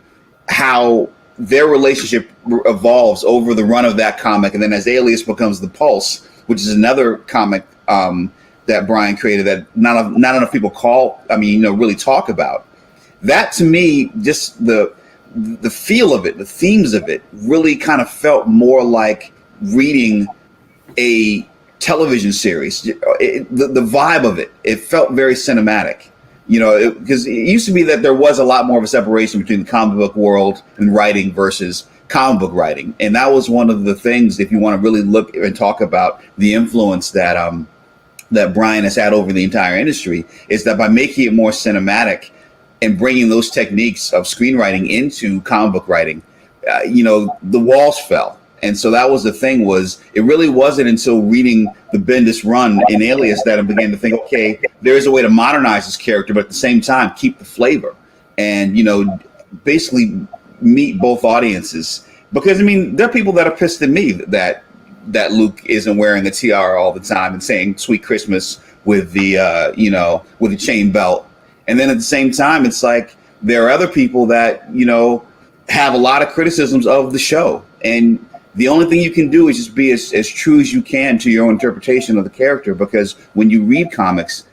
how their relationship evolves over the run of that comic, and then as Alias becomes the Pulse, which is another comic that Brian created that not enough people really talk about. That to me, just the feel of it, the themes of it, really kind of felt more like reading a television series. The vibe of it felt very cinematic. Because it used to be that there was a lot more of a separation between the comic book world and writing versus comic book writing. And that was one of the things, if you want to really look and talk about the influence that Brian has had over the entire industry, is that by making it more cinematic and bringing those techniques of screenwriting into comic book writing, the walls fell. And so that was the thing, was it really wasn't until reading the Bendis run in Alias that I began to think, okay, there is a way to modernize this character, but at the same time, keep the flavor and, basically meet both audiences. Because, there are people that are pissed at me that Luke isn't wearing a tiara all the time and saying "Sweet Christmas" with the, with the chain belt. And then at the same time, it's like there are other people that, have a lot of criticisms of the show. And the only thing you can do is just be as true as you can to your own interpretation of the character, because when you read comics,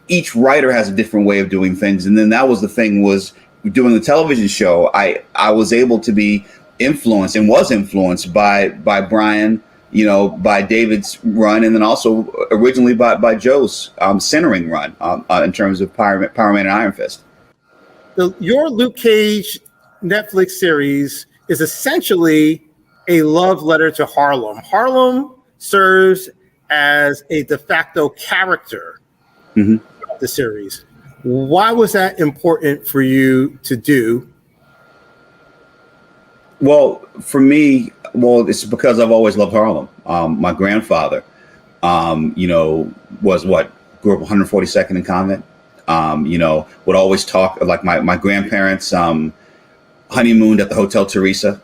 each writer has a different way of doing things. And then that was the thing, was doing the television show, I was able to be influenced and was influenced by Brian, by David's run, and then also originally by Joe's centering run in terms of Power Man and Iron Fist. Your Luke Cage Netflix series is essentially a love letter to Harlem. Harlem serves as a de facto character of the series. Why was that important for you to do? Well, for me, it's because I've always loved Harlem. My grandfather, grew up 142nd in Convent. Would always talk, like my grandparents honeymooned at the Hotel Teresa.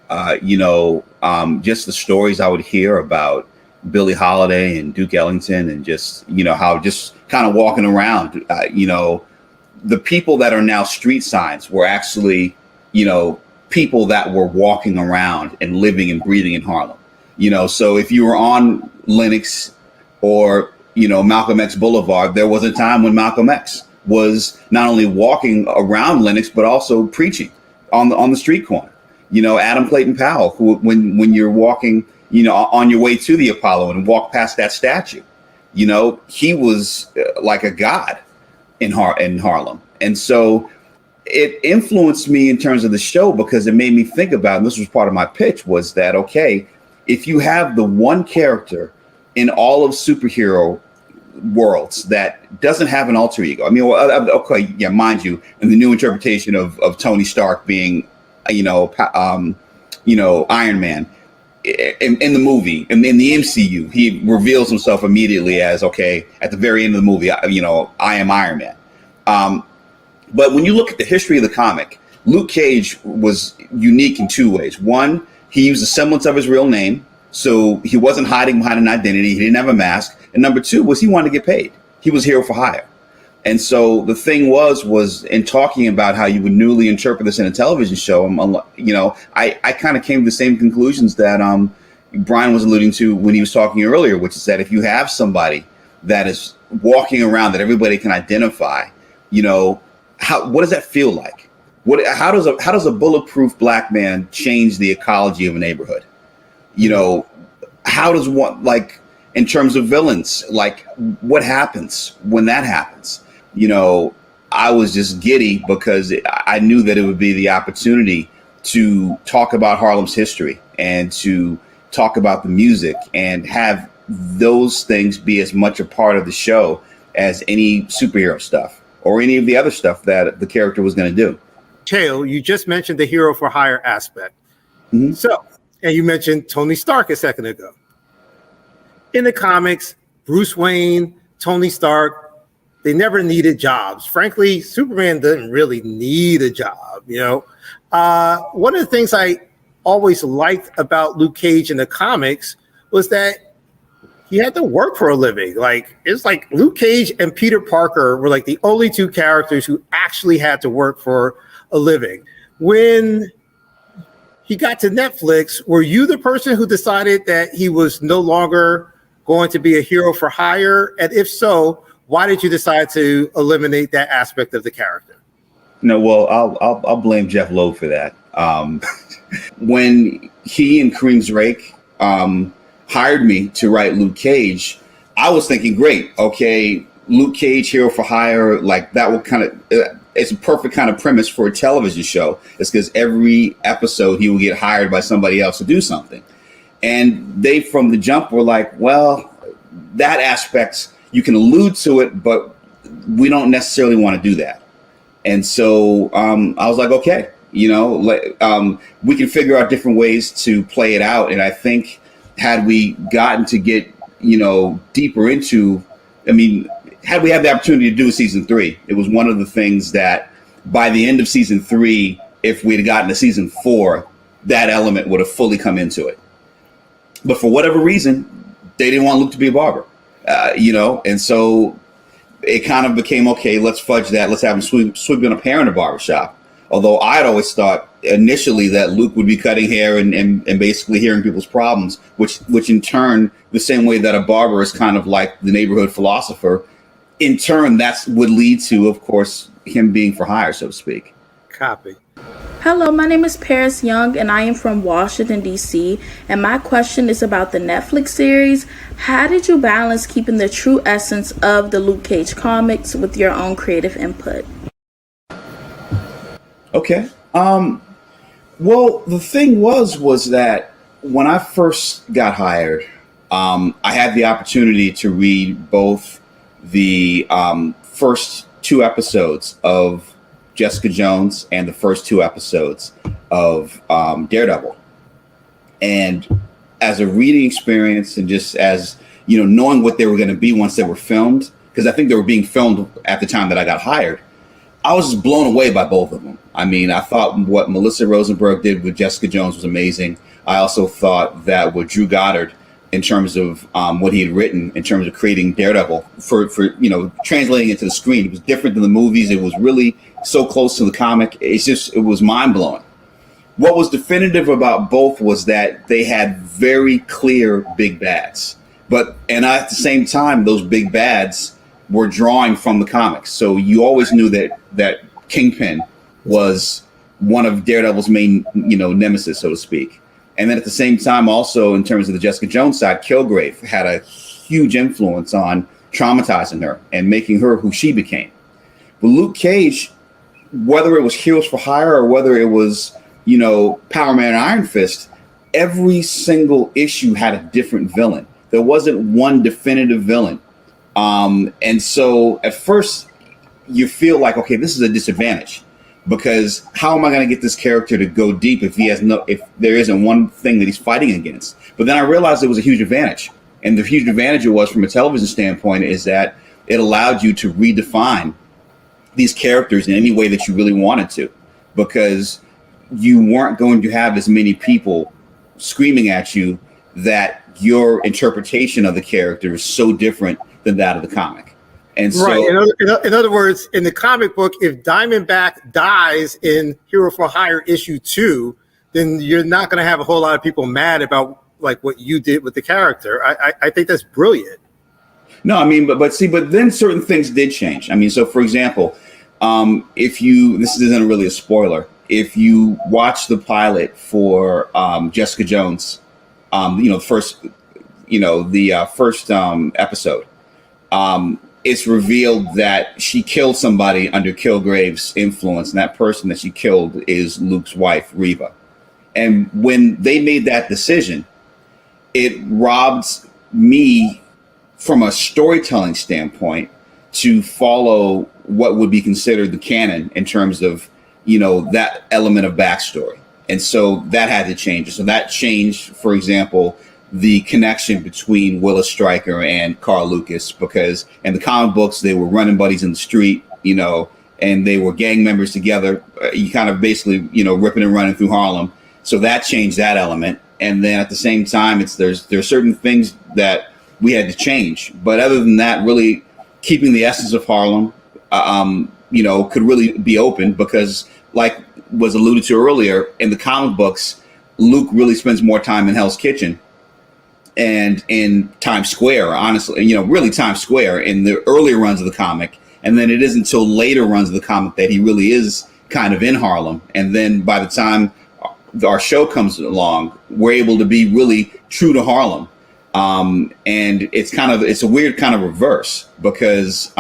Just the stories I would hear about Billie Holiday and Duke Ellington, and just, how just kind of walking around, the people that are now street signs were actually, people that were walking around and living and breathing in Harlem. So if you were on Lenox or, Malcolm X Boulevard, there was a time when Malcolm X was not only walking around Lenox, but also preaching on the street corner. Adam Clayton Powell, who, when you're walking, on your way to the Apollo and walk past that statue, he was like a god in Harlem. And so it influenced me in terms of the show, because it made me think about, and this was part of my pitch, was that, okay, if you have the one character in all of superhero worlds that doesn't have an alter ego. I mean, mind you, in the new interpretation of Tony Stark being, Iron Man, in the movie, in the MCU, he reveals himself immediately as, okay, at the very end of the movie, I am Iron Man. But when you look at the history of the comic, Luke Cage was unique in two ways. One, he used a semblance of his real name, so he wasn't hiding behind an identity. He didn't have a mask. And number two was he wanted to get paid. He was hero for hire. And so the thing was in talking about how you would newly interpret this in a television show, I kind of came to the same conclusions that Brian was alluding to when he was talking earlier, which is that if you have somebody that is walking around that everybody can identify, what does that feel like? How does a bulletproof black man change the ecology of a neighborhood? How does one, like, in terms of villains, like, what happens when that happens? I was just giddy because I knew that it would be the opportunity to talk about Harlem's history and to talk about the music and have those things be as much a part of the show as any superhero stuff or any of the other stuff that the character was going to do. Chael, you just mentioned the hero for hire aspect. Mm-hmm. So, and you mentioned Tony Stark a second ago. In the comics, Bruce Wayne, Tony Stark, they never needed jobs. Frankly, Superman didn't really need a job, One of the things I always liked about Luke Cage in the comics was that he had to work for a living. Like, it's like Luke Cage and Peter Parker were like the only two characters who actually had to work for a living. When he got to Netflix, were you the person who decided that he was no longer going to be a hero for hire? And if so, why did you decide to eliminate that aspect of the character? No, well, I'll blame Jeff Loeb for that. When he and Kareem Drake hired me to write Luke Cage, I was thinking, great, okay, Luke Cage, hero for hire, like that will kind of, it's a perfect kind of premise for a television show. It's because every episode he will get hired by somebody else to do something. And they, from the jump, were like, well, that aspect, you can allude to it, but we don't necessarily want to do that. And so I was like, okay, we can figure out different ways to play it out. And I think had we gotten to get, deeper into, had we had the opportunity to do season 3, it was one of the things that by the end of season 3, if we'd gotten to season 4, that element would have fully come into it. But for whatever reason, they didn't want Luke to be a barber, and so it kind of became, okay, let's fudge that. Let's have him sweeping up hair in a barbershop. Although I'd always thought initially that Luke would be cutting hair and basically hearing people's problems, which in turn, the same way that a barber is kind of like the neighborhood philosopher, in turn, that's would lead to, of course, him being for hire, so to speak. Copy. Hello, my name is Paris Young and I am from Washington, D.C. And my question is about the Netflix series. How did you balance keeping the true essence of the Luke Cage comics with your own creative input? Okay. Well, the thing was that when I first got hired, I had the opportunity to read both the first 2 episodes of Jessica Jones and the first 2 episodes of Daredevil. And as a reading experience and just as, knowing what they were going to be once they were filmed, because I think they were being filmed at the time that I got hired, I was just blown away by both of them. I mean, I thought what Melissa Rosenberg did with Jessica Jones was amazing. I also thought that what Drew Goddard, in terms of what he had written, in terms of creating Daredevil for translating it to the screen, it was different than the movies. It was really so close to the comic. It was mind blowing. What was definitive about both was that they had very clear big bads, and at the same time, those big bads were drawing from the comics. So you always knew that Kingpin was one of Daredevil's main, nemesis, so to speak. And then at the same time, also in terms of the Jessica Jones side, Kilgrave had a huge influence on traumatizing her and making her who she became. But Luke Cage, whether it was Heroes for Hire or whether it was, Power Man and Iron Fist, every single issue had a different villain. There wasn't one definitive villain. And so at first you feel like, okay, this is a disadvantage, because how am I going to get this character to go deep if there isn't one thing that he's fighting against? But then I realized it was a huge advantage. And the huge advantage it was from a television standpoint is that it allowed you to redefine these characters in any way that you really wanted to, because you weren't going to have as many people screaming at you that your interpretation of the character is so different than that of the comic. And so, right. In other words, in the comic book, if Diamondback dies in Hero for Hire issue 2, then you're not going to have a whole lot of people mad about like what you did with the character. I think that's brilliant. No, I mean, but then certain things did change. I mean, so for example, this isn't really a spoiler. If you watch the pilot for Jessica Jones, the first episode, it's revealed that she killed somebody under Kilgrave's influence, and that person that she killed is Luke's wife, Reva. And when they made that decision, it robbed me from a storytelling standpoint to follow what would be considered the canon in terms of, that element of backstory. And so that had to change. So that changed, for example, the connection between Willis Stryker and Carl Lucas, because in the comic books, they were running buddies in the street, and they were gang members together. You kind of basically, ripping and running through Harlem. So that changed that element. And then at the same time, there's certain things that we had to change. But other than that, really keeping the essence of Harlem, could really be open, because like was alluded to earlier, in the comic books, Luke really spends more time in Hell's Kitchen and in Times Square, honestly, really Times Square in the earlier runs of the comic. And then it isn't until later runs of the comic that he really is kind of in Harlem. And then by the time our show comes along, we're able to be really true to Harlem. And it's a weird kind of reverse, because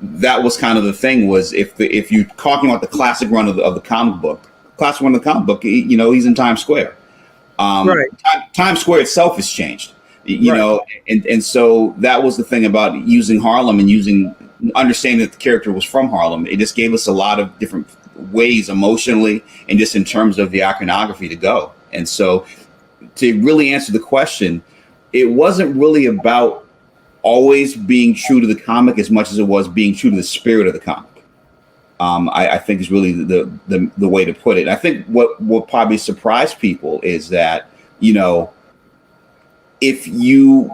that was kind of the thing, was if you're talking about the classic run of the comic book, he's in Times Square. Right. Times Square itself has changed, and so that was the thing about using Harlem and understanding that the character was from Harlem. It just gave us a lot of different ways emotionally and just in terms of the iconography to go. And so to really answer the question, it wasn't really about always being true to the comic as much as it was being true to the spirit of the comic. I think is really the way to put it. I think what will probably surprise people is that, if you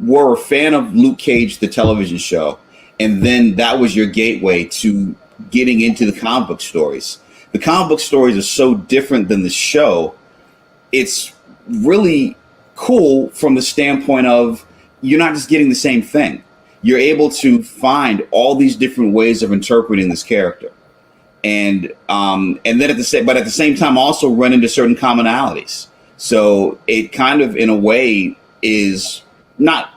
were a fan of Luke Cage, the television show, and then that was your gateway to getting into the comic book stories. The comic book stories are so different than the show. It's really cool from the standpoint of you're not just getting the same thing. You're able to find all these different ways of interpreting this character. and then at the same time also run into certain commonalities. So it kind of, in a way, is not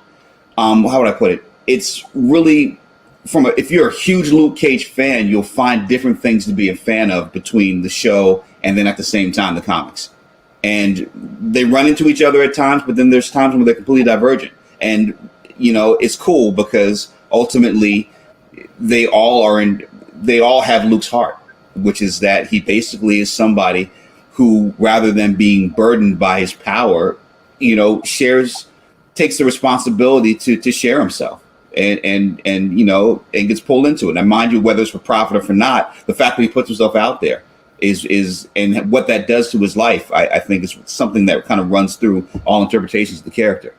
how would I put it? It's really if you're a huge Luke Cage fan, you'll find different things to be a fan of between the show and then at the same time the comics. And they run into each other at times, but then there's times when they're completely divergent. And it's cool because ultimately they all have Luke's heart, which is that he basically is somebody who, rather than being burdened by his power, takes the responsibility to share himself and gets pulled into it. And mind you, whether it's for profit or for not, the fact that he puts himself out there is and what that does to his life, I think is something that kind of runs through all interpretations of the character.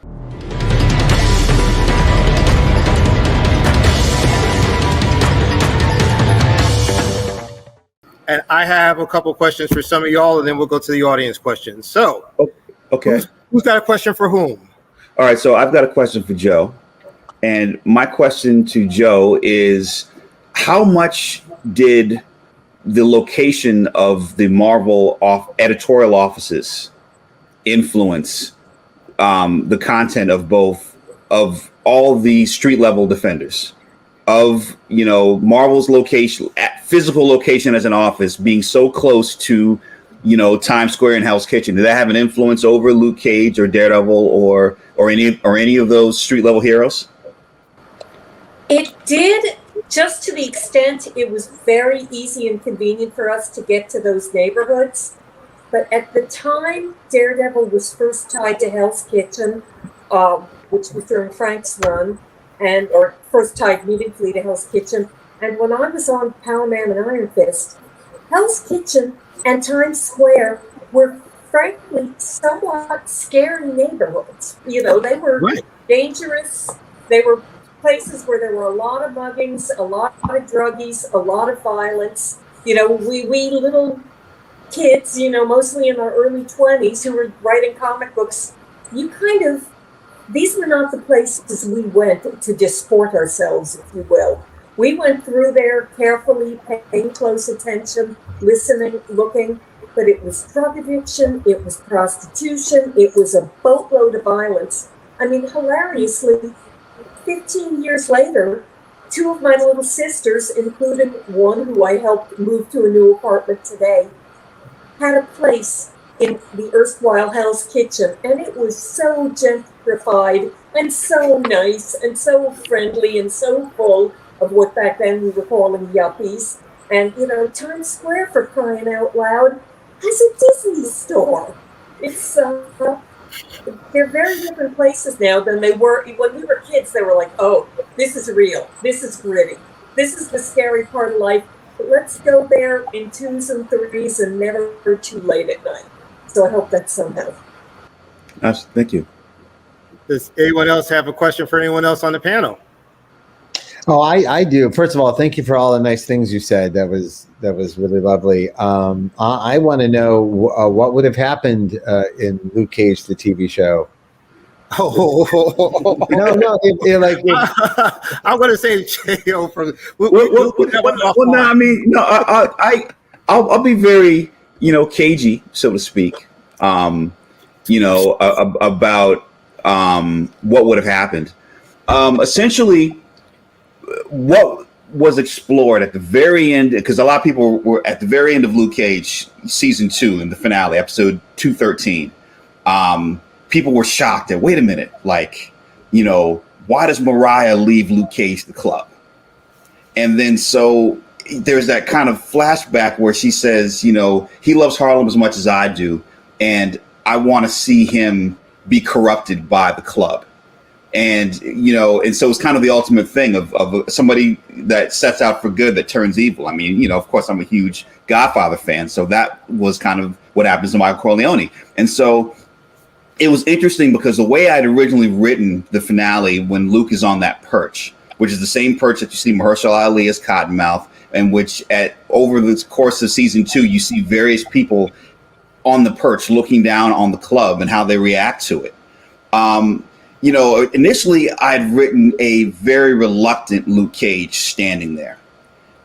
And I have a couple questions for some of y'all, and then we'll go to the audience questions. So, okay, who's got a question for whom? All right, so I've got a question for Joe. And my question to Joe is, how much did the location of the Marvel editorial offices influence the content of all the street level defenders? Of Marvel's location, physical location as an office being so close to Times Square and Hell's Kitchen, did that have an influence over Luke Cage or Daredevil or any of those street level heroes? It did, just to the extent it was very easy and convenient for us to get to those neighborhoods. But at the time Daredevil was first tied to Hell's Kitchen, which was during Frank's run, or first tied meaningfully to Hell's Kitchen. And when I was on Power Man and Iron Fist, Hell's Kitchen and Times Square were frankly somewhat scary neighborhoods. They were dangerous. They were places where there were a lot of muggings, a lot of druggies, a lot of violence. We little kids, mostly in our early 20s who were writing comic books, these were not the places we went to disport ourselves, if you will. We went through there carefully, paying close attention, listening, looking, but it was drug addiction, it was prostitution, it was a boatload of violence. I mean, hilariously, 15 years later, two of my little sisters, including one who I helped move to a new apartment today, had a place in the erstwhile Hell's Kitchen, and it was so gentrified and so nice and so friendly and so full of what back then we were calling yuppies. And Times Square, for crying out loud, has a Disney store. It's they're very different places now than they were when we were kids. They were like, oh, this is real, this is gritty, this is the scary part of life. But let's go there in 2s and 3s and never too late at night. So I hope that's some help. Thank you. Does anyone else have a question for anyone else on the panel? Oh, I do. First of all, thank you for all the nice things you said. That was really lovely. I want to know what would have happened in Luke Cage, the TV show. No. I'm going to say J.O. from. I'll be very cagey, so to speak. About what would have happened. Essentially, what was explored at the very end, because a lot of people were at the very end of Luke Cage season 2 in the finale, episode 213. People were shocked that, wait a minute, why does Mariah leave Luke Cage the club? And then so there's that kind of flashback where she says, he loves Harlem as much as I do, and I want to see him be corrupted by the club. And, and so it's kind of the ultimate thing of somebody that sets out for good that turns evil. I mean, of course, I'm a huge Godfather fan, so that was kind of what happens to Michael Corleone. And so it was interesting because the way I'd originally written the finale when Luke is on that perch, which is the same perch that you see Mahershala Ali as Cottonmouth, and which over the course of season 2, you see various people on the perch looking down on the club and how they react to it. Initially I'd written a very reluctant Luke Cage standing there.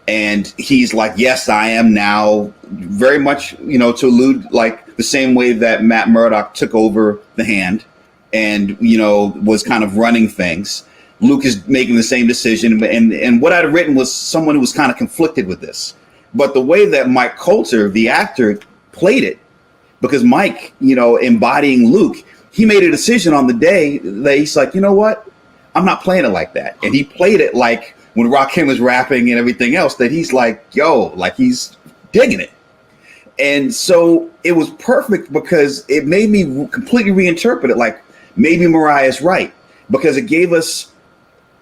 And he's like, yes, I am now, very much, to allude like the same way that Matt Murdock took over the Hand and, was kind of running things. Luke is making the same decision. And what I'd written was someone who was kind of conflicted with this. But the way that Mike Coulter, the actor, played it, because Mike, embodying Luke, he made a decision on the day that he's like, you know what? I'm not playing it like that. And he played it like when Rakim was rapping and everything else, that he's like, yo, like he's digging it. And so it was perfect because it made me completely reinterpret it. Like maybe Mariah's right, because it gave us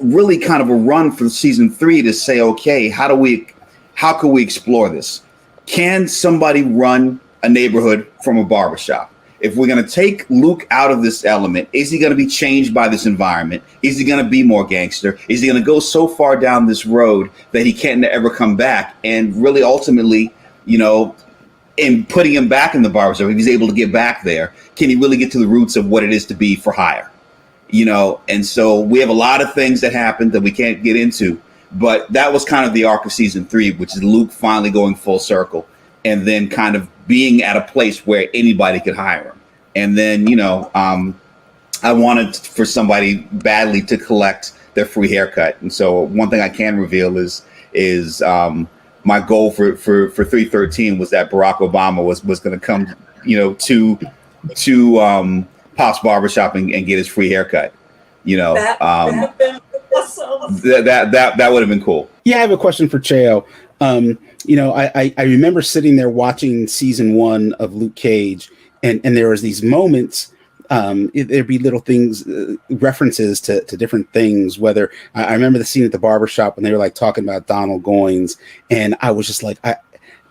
really kind of a run for season 3 to say, okay, how can we explore this? Can somebody run a neighborhood from a barbershop? If we're going to take Luke out of this element, is he going to be changed by this environment? Is he going to be more gangster? Is he going to go so far down this road that he can't ever come back? And really, ultimately, in putting him back in the barbershop, if he's able to get back there, can he really get to the roots of what it is to be for hire? And so we have a lot of things that happened that we can't get into. But that was kind of the arc of season 3, which is Luke finally going full circle and then kind of being at a place where anybody could hire him. And then, I wanted for somebody badly to collect their free haircut. And so one thing I can reveal is my goal for 313 was that Barack Obama was going to come, to Pop's Barbershop and get his free haircut. That would have been cool. Yeah, I have a question for Cheo. I remember sitting there watching season 1 of Luke Cage, and there was these moments. There'd be little things, references to different things. Whether I remember the scene at the barbershop when they were like talking about Donald Goines, and I was just like,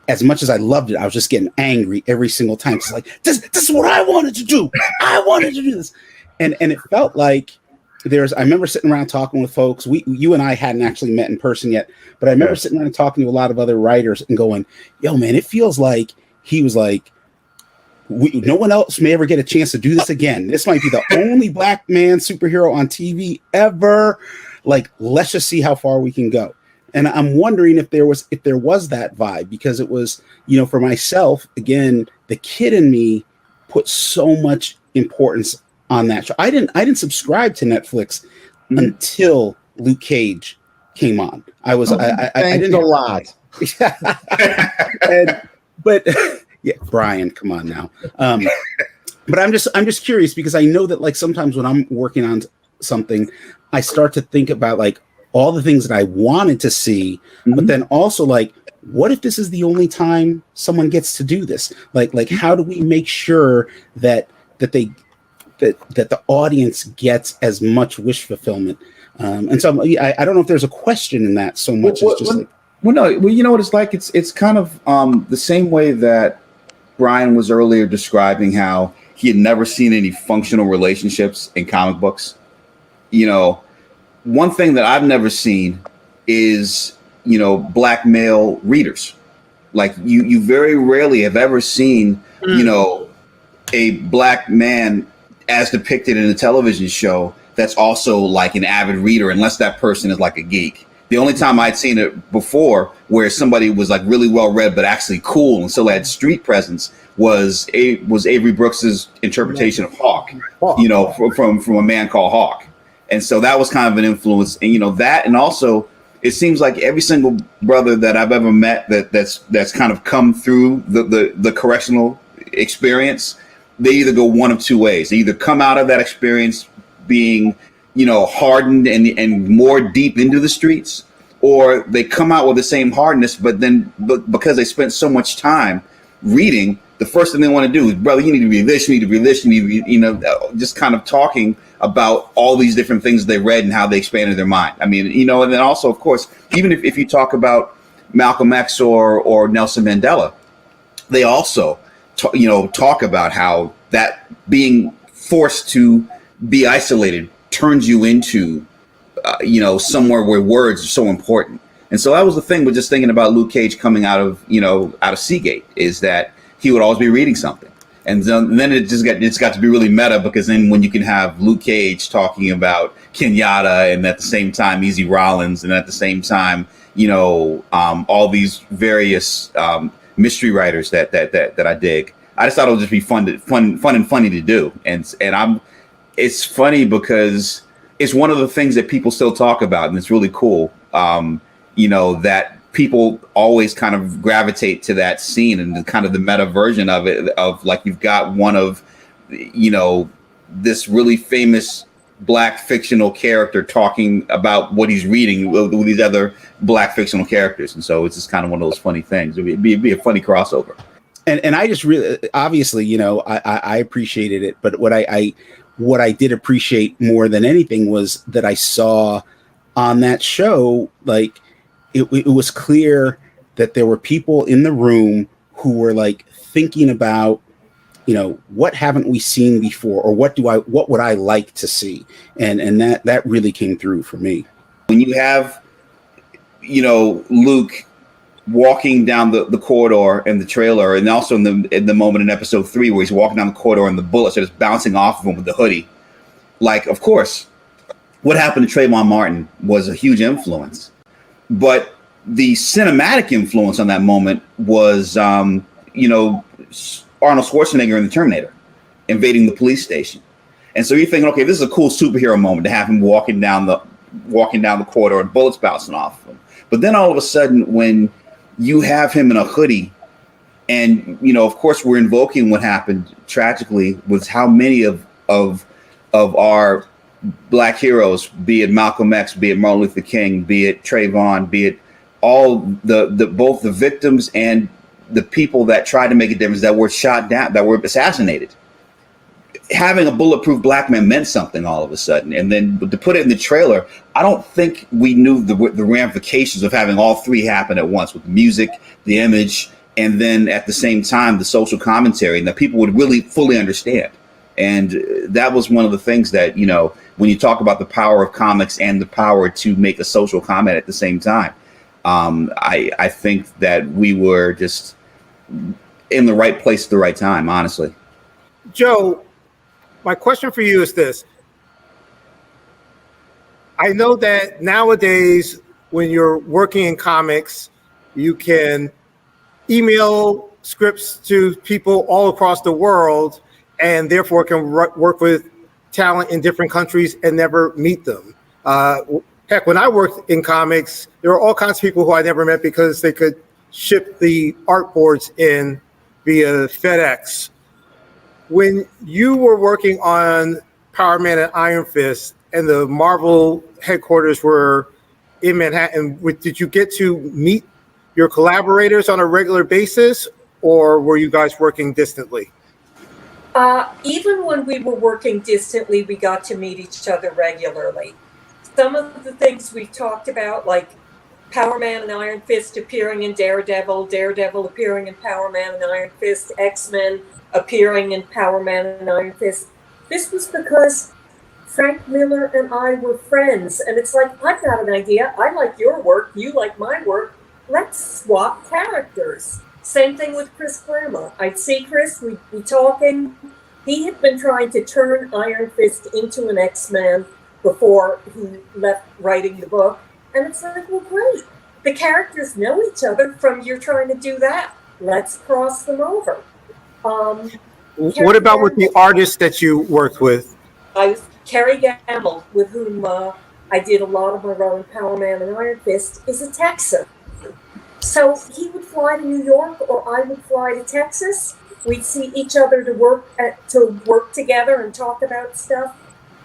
as much as I loved it, I was just getting angry every single time. It's like this is what I wanted to do. I wanted to do this, and it felt like. I remember sitting around talking with folks. You and I hadn't actually met in person yet, but I remember sitting around talking to a lot of other writers and going, yo, man, it feels like he was like, no one else may ever get a chance to do this again. This might be the only black man superhero on TV ever. Like, let's just see how far we can go. And I'm wondering if there was that vibe, because it was, for myself, again, the kid in me put so much importance on that show. I didn't subscribe to Netflix until Luke Cage came on. I didn't a lot. But yeah, Brian, come on now. But I'm just curious, because I know that like sometimes when I'm working on something, I start to think about like all the things that I wanted to see, but then also like, what if this is the only time someone gets to do this? Like how do we make sure that the audience gets as much wish fulfillment? And so I don't know if there's a question in that so much. You know what it's like? It's kind of the same way that Brian was earlier describing how he had never seen any functional relationships in comic books. One thing that I've never seen is, black male readers. Like you very rarely have ever seen, a black man as depicted in a television show that's also like an avid reader, unless that person is like a geek. The only time I'd seen it before where somebody was like really well read but actually cool and still had street presence was Avery Brooks's interpretation of Hawk, from A Man Called Hawk. And so that was kind of an influence. And that, and also it seems like every single brother that I've ever met that's kind of come through the correctional experience, they either go one of two ways. They either come out of that experience being, hardened and more deep into the streets, or they come out with the same hardness, but then because they spent so much time reading, the first thing they want to do is, brother, you need to read this, you need to read this, you need to read, just kind of talking about all these different things they read and how they expanded their mind. I mean, and then also, of course, even if you talk about Malcolm X or Nelson Mandela, they also talk about how that being forced to be isolated turns you into, somewhere where words are so important. And so that was the thing with just thinking about Luke Cage coming out of Seagate, is that he would always be reading something. And then it's got to be really meta, because then when you can have Luke Cage talking about Kenyatta and at the same time Easy Rollins and at the same time, all these various mystery writers that I dig. I just thought it would just be fun and funny to do. It's funny because it's one of the things that people still talk about, and it's really cool. That people always kind of gravitate to that scene and kind of the meta version of it, of like you've got one of, this really famous Black fictional character talking about what he's reading with these other Black fictional characters. And so it's just kind of one of those funny things. It'd be a funny crossover. And I just really, obviously, I appreciated it. But what I did appreciate more than anything was that I saw on that show, like, it was clear that there were people in the room who were like thinking about, what haven't we seen before, or what would I like to see? And that really came through for me. When you have, Luke walking down the corridor in the trailer, and also in the moment in episode 3 where he's walking down the corridor and the bullets are just bouncing off of him with the hoodie. Like, of course, what happened to Trayvon Martin was a huge influence. But the cinematic influence on that moment was, Arnold Schwarzenegger in The Terminator invading the police station. And so you're thinking, okay, this is a cool superhero moment to have him walking down the corridor and bullets bouncing off of him. But then all of a sudden, when you have him in a hoodie, and of course, we're invoking what happened tragically with how many of our Black heroes, be it Malcolm X, be it Martin Luther King, be it Trayvon, be it all both the victims and the people that tried to make a difference, that were shot down, that were assassinated. Having a bulletproof Black man meant something all of a sudden. And then to put it in the trailer, I don't think we knew the ramifications of having all three happen at once, with the music, the image, and then at the same time, the social commentary, and that people would really fully understand. And that was one of the things that, when you talk about the power of comics and the power to make a social comment at the same time, I think that we were just in the right place at the right time, honestly. Joe, my question for you is this. I know that nowadays, when you're working in comics, you can email scripts to people all across the world, and therefore can work with talent in different countries and never meet them. Heck, when I worked in comics, there were all kinds of people who I never met because they could ship the artboards in via FedEx. When you were working on Power Man and Iron Fist, and the Marvel headquarters were in Manhattan, did you get to meet your collaborators on a regular basis, or were you guys working distantly? Even when we were working distantly, we got to meet each other regularly. Some of the things we talked about, like Power Man and Iron Fist appearing in Daredevil, Daredevil appearing in Power Man and Iron Fist, X-Men appearing in Power Man and Iron Fist. This was because Frank Miller and I were friends. And it's like, I've got an idea. I like your work. You like my work. Let's swap characters. Same thing with Chris Claremont. I'd see Chris, we'd be talking. He had been trying to turn Iron Fist into an X-Man before he left writing the book. And it's like, well, great. The characters know each other from you're trying to do that. Let's cross them over. What about with the artists that you worked with? I was Kerry Gamble, with whom I did a lot of my run in Power Man and Iron Fist, is a Texan. So he would fly to New York, or I would fly to Texas. We'd see each other to work together and talk about stuff.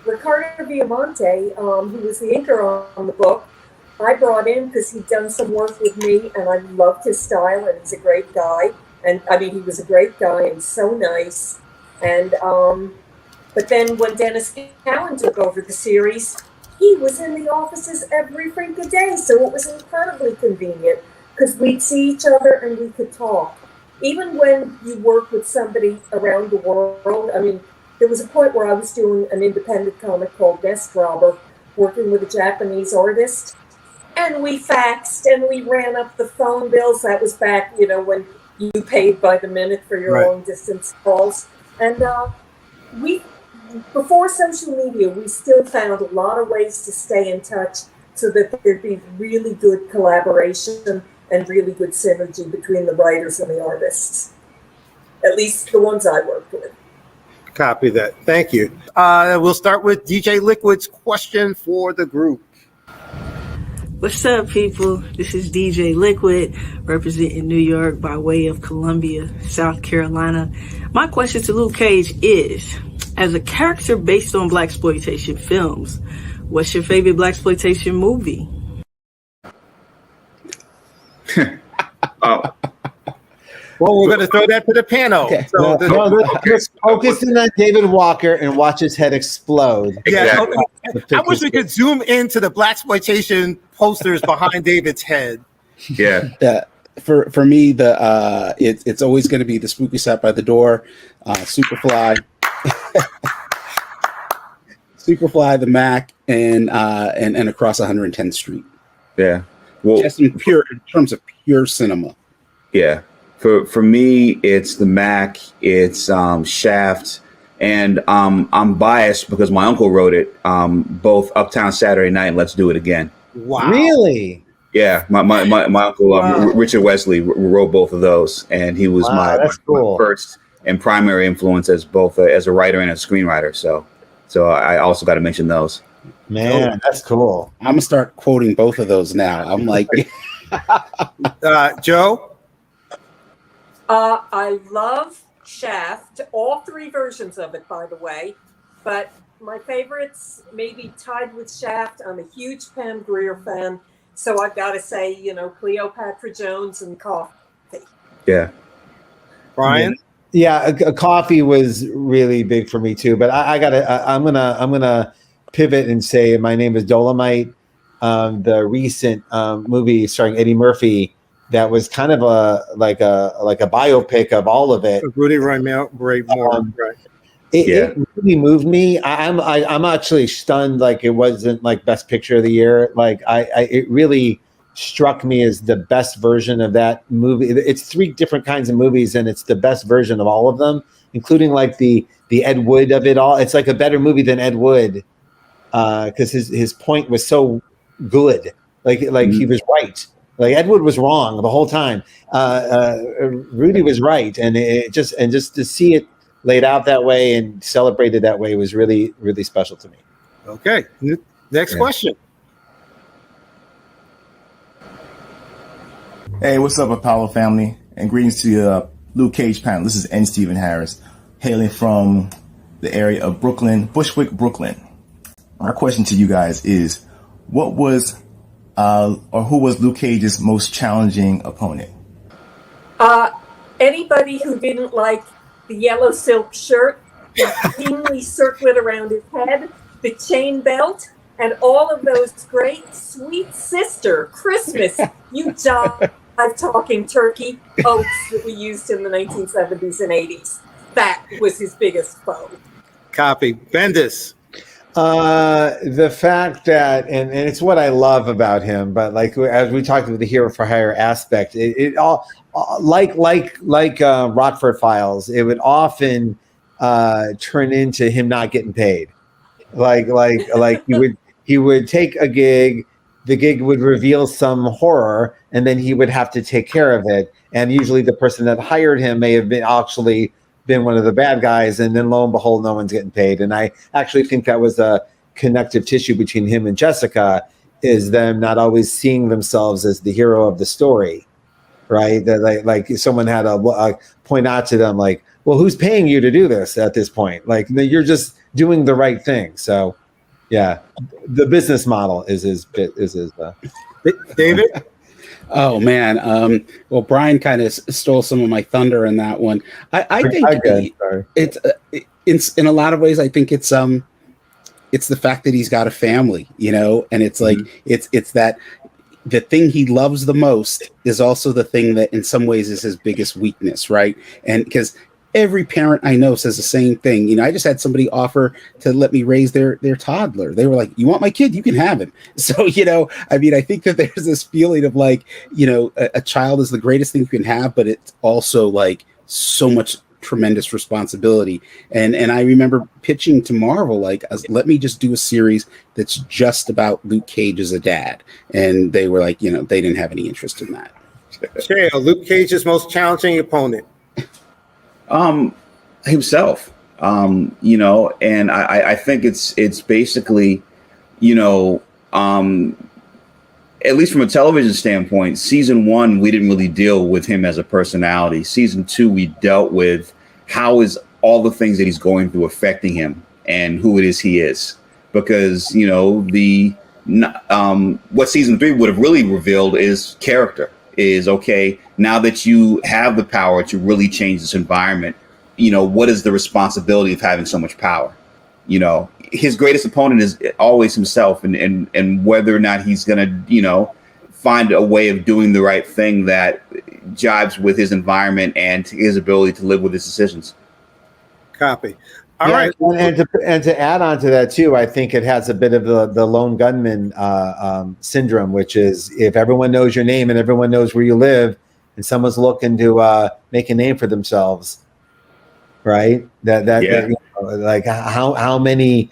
Ricardo Viamonte, who was the inker on the book, I brought in because he'd done some work with me, and I loved his style, and he's a great guy. And I mean, he was a great guy and so nice. And but then when Dennis Cowan took over the series, he was in the offices every freaking day, so it was incredibly convenient because we'd see each other and we could talk. Even when you work with somebody around the world, I mean, there was a point where I was doing an independent comic called Nest Robber, working with a Japanese artist, and we faxed and we ran up the phone bills. That was back, when you paid by the minute for your long distance calls. And before social media, we still found a lot of ways to stay in touch so that there'd be really good collaboration and really good synergy between the writers and the artists. At least the ones I worked with. Copy that. Thank you. We'll start with DJ Liquid's question for the group. What's up, people? This is DJ Liquid, representing New York by way of Columbia, South Carolina. My question to Luke Cage is, as a character based on blaxploitation films, what's your favorite blaxploitation movie? Well, we're going to throw that to the panel. Okay. So Just focusing on David Walker and watch his head explode. Yeah, okay. I wish we could zoom into the blaxploitation posters behind David's head. Yeah. For me, it's always going to be the Spooky Sat by the Door, Superfly, Superfly, the Mac, and Across 110th Street. Yeah. Well, just in terms of pure cinema. Yeah. For me, it's the Mac, it's Shaft, and I'm biased because my uncle wrote it. Both Uptown Saturday Night and Let's Do It Again. Wow. Really? Yeah, my uncle Richard Wesley wrote both of those, and he was my first and primary influence as both as a writer and a screenwriter. So I also got to mention those. Man, that's cool. I'm gonna start quoting both of those now. I'm like, Joe. I love Shaft, all three versions of it, by the way. But my favorites maybe tied with Shaft. I'm a huge Pam Grier fan. So I've got to say, Cleopatra Jones and Coffee. Yeah. Brian? Yeah, Coffee was really big for me too. But I'm gonna pivot and say my name is Dolomite. The recent movie starring Eddie Murphy that was kind of a biopic of all of it. Rudy Ray Moore, right? It really moved me. I'm actually stunned. Like, it wasn't like Best Picture of the Year. Like, it really struck me as the best version of that movie. It's three different kinds of movies, and it's the best version of all of them, including like the Ed Wood of it all. It's like a better movie than Ed Wood because his point was so good. Like he was right. Like, Ed Wood was wrong the whole time. Rudy was right, and just to see it laid out that way and celebrated that way was really, really special to me. Okay, next question. Hey, what's up, Apollo family? And greetings to the Luke Cage panel. This is N. Stephen Harris, hailing from the area of Brooklyn, Bushwick, Brooklyn. My question to you guys is, what was who was Luke Cage's most challenging opponent? Anybody who didn't like the yellow silk shirt, the kingly circlet around his head, the chain belt, and all of those great sweet sister Christmas, you jive talking turkey oaths that we used in the 1970s and 80s. That was his biggest foe. Copy. Bendis. The fact that, and it's what I love about him, but like, as we talked about the hero for hire aspect, it all, like Rockford Files, it would often turn into him not getting paid. Like he would take a gig, the gig would reveal some horror, and then he would have to take care of it. And usually the person that hired him may have been one of the bad guys, and then lo and behold, no one's getting paid. And I actually think that was a connective tissue between him and Jessica, is them not always seeing themselves as the hero of the story, right? That like someone had to point out to them, like, well, who's paying you to do this at this point? Like, you're just doing the right thing. So, yeah, the business model is his David. Oh man, well, Brian kind of stole some of my thunder in that one. I think it's in a lot of ways. I think it's the fact that he's got a family, and it's like it's that the thing he loves the most is also the thing that in some ways is his biggest weakness, right? And because every parent I know says the same thing. I just had somebody offer to let me raise their toddler. They were like, "You want my kid? You can have him." So, I think that there's this feeling of like, a child is the greatest thing you can have, but it's also like so much tremendous responsibility. And I remember pitching to Marvel, like, let me just do a series that's just about Luke Cage as a dad. And they were like, they didn't have any interest in that. Shale, Luke Cage's most challenging opponent. Himself. And I think it's basically, at least from a television standpoint, season 1, we didn't really deal with him as a personality. Season 2, we dealt with how is all the things that he's going through affecting him and who it is he is. Because, what season 3 would have really revealed is character. Is, okay, now that you have the power to really change this environment, what is the responsibility of having so much power? His greatest opponent is always himself, and whether or not he's going to, find a way of doing the right thing that jives with his environment and his ability to live with his decisions. Copy. All right. And to add on to that too, I think it has a bit of the lone gunman syndrome, which is if everyone knows your name and everyone knows where you live, and someone's looking to make a name for themselves, right? Like how many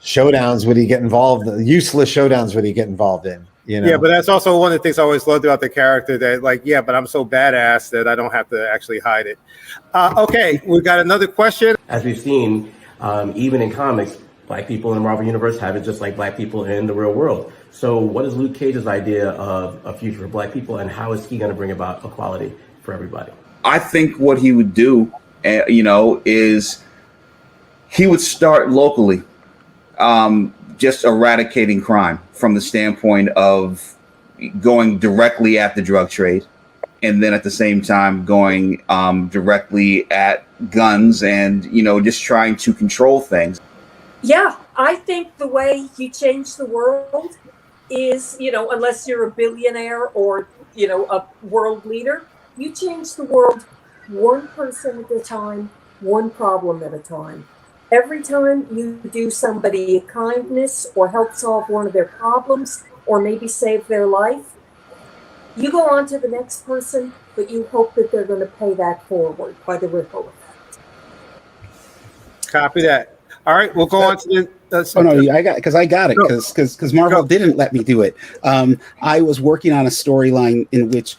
showdowns would he get involved in? Useless showdowns would he get involved in? Yeah, but that's also one of the things I always loved about the character, that but I'm so badass that I don't have to actually hide it. Okay, we've got another question. As we've seen, even in comics, Black people in the Marvel Universe have it just like Black people in the real world. So what is Luke Cage's idea of a future for Black people, and how is he going to bring about equality for everybody? I think what he would do, is he would start locally, just eradicating crime from the standpoint of going directly at the drug trade, and then at the same time going directly at guns and, just trying to control things. Yeah, I think the way you change the world is, unless you're a billionaire or, a world leader, you change the world one person at a time, one problem at a time. Every time you do somebody a kindness or help solve one of their problems or maybe save their life, you go on to the next person, but you hope that they're going to pay that forward by the ripple effect. Copy that. All right, we'll go on to the. I got it because Marvel didn't let me do it. I was working on a storyline in which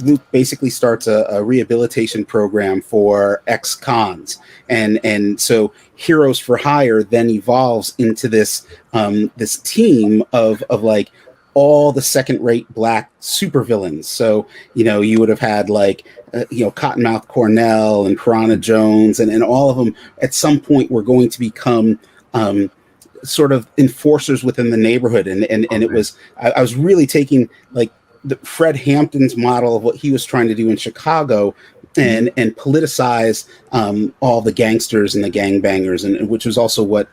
Luke basically starts a rehabilitation program for ex-cons, and so Heroes for Hire then evolves into this this team of like all the second-rate Black supervillains. So you would have had like Cottonmouth Cornell and Piranha Jones, and all of them at some point were going to become sort of enforcers within the neighborhood, and it was I was really taking like Fred Hampton's model of what he was trying to do in Chicago and politicize all the gangsters and the gangbangers, and which was also what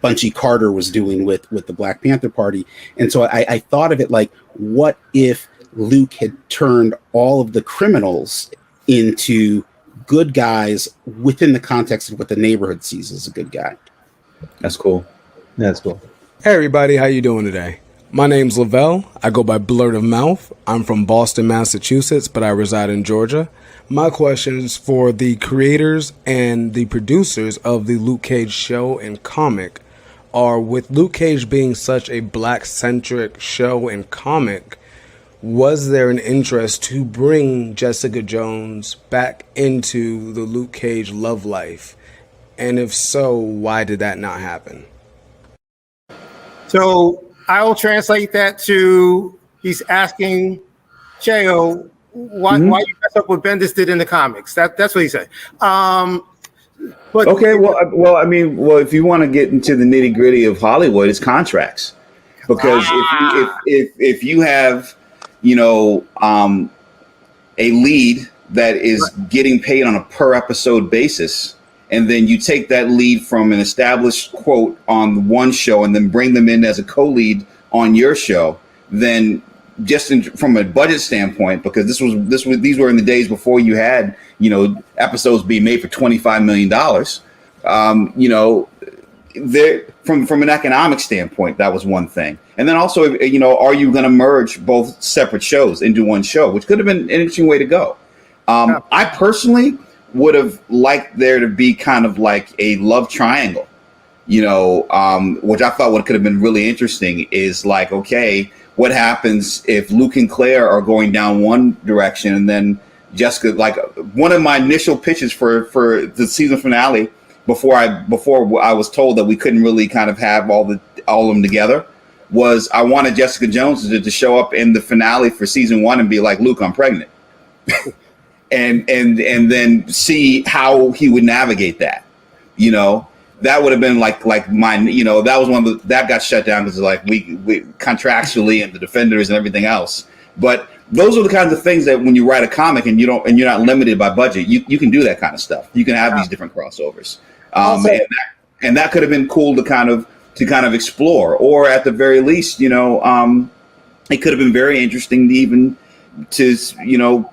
Bunchy Carter was doing with the Black Panther Party. And so I thought of it like, what if Luke had turned all of the criminals into good guys within the context of what the neighborhood sees as a good guy? That's cool. That's cool. Hey everybody, how you doing today? My name's Lavelle. I go by Blurt of Mouth. I'm from Boston, Massachusetts, but I reside in Georgia. My question is for the creators and the producers of the Luke Cage show and comic are, with Luke Cage being such a Black-centric show and comic, was there an interest to bring Jessica Jones back into the Luke Cage love life? And if so, why did that not happen? So I will translate that to, he's asking Cheo, why you mess up what Bendis did in the comics? That's what he said. But okay, well, if you want to get into the nitty gritty of Hollywood, it's contracts. Because if you have, a lead that is getting paid on a per episode basis, and then you take that lead from an established quote on one show and then bring them in as a co-lead on your show, then from a budget standpoint, because these were in the days before you had, episodes being made for $25 million. From an economic standpoint, that was one thing. And then also, are you going to merge both separate shows into one show, which could have been an interesting way to go. I personally would have liked there to be kind of like a love triangle, which I thought could have been really interesting. Is like, okay, what happens if Luke and Claire are going down one direction, and then Jessica? Like, one of my initial pitches for the season finale, before I was told that we couldn't really kind of have all of them together, was I wanted Jessica Jones to show up in the finale for season 1 and be like, Luke, I'm pregnant. and then see how he would navigate that. That would have been like mine. That was one of that got shut down because like we contractually and the Defenders and everything else. But those are the kinds of things that when you write a comic and you're not limited by budget, you can do that kind of stuff. You can have these different crossovers, and that could have been cool to kind of explore. Or at the very least, it could have been very interesting to even to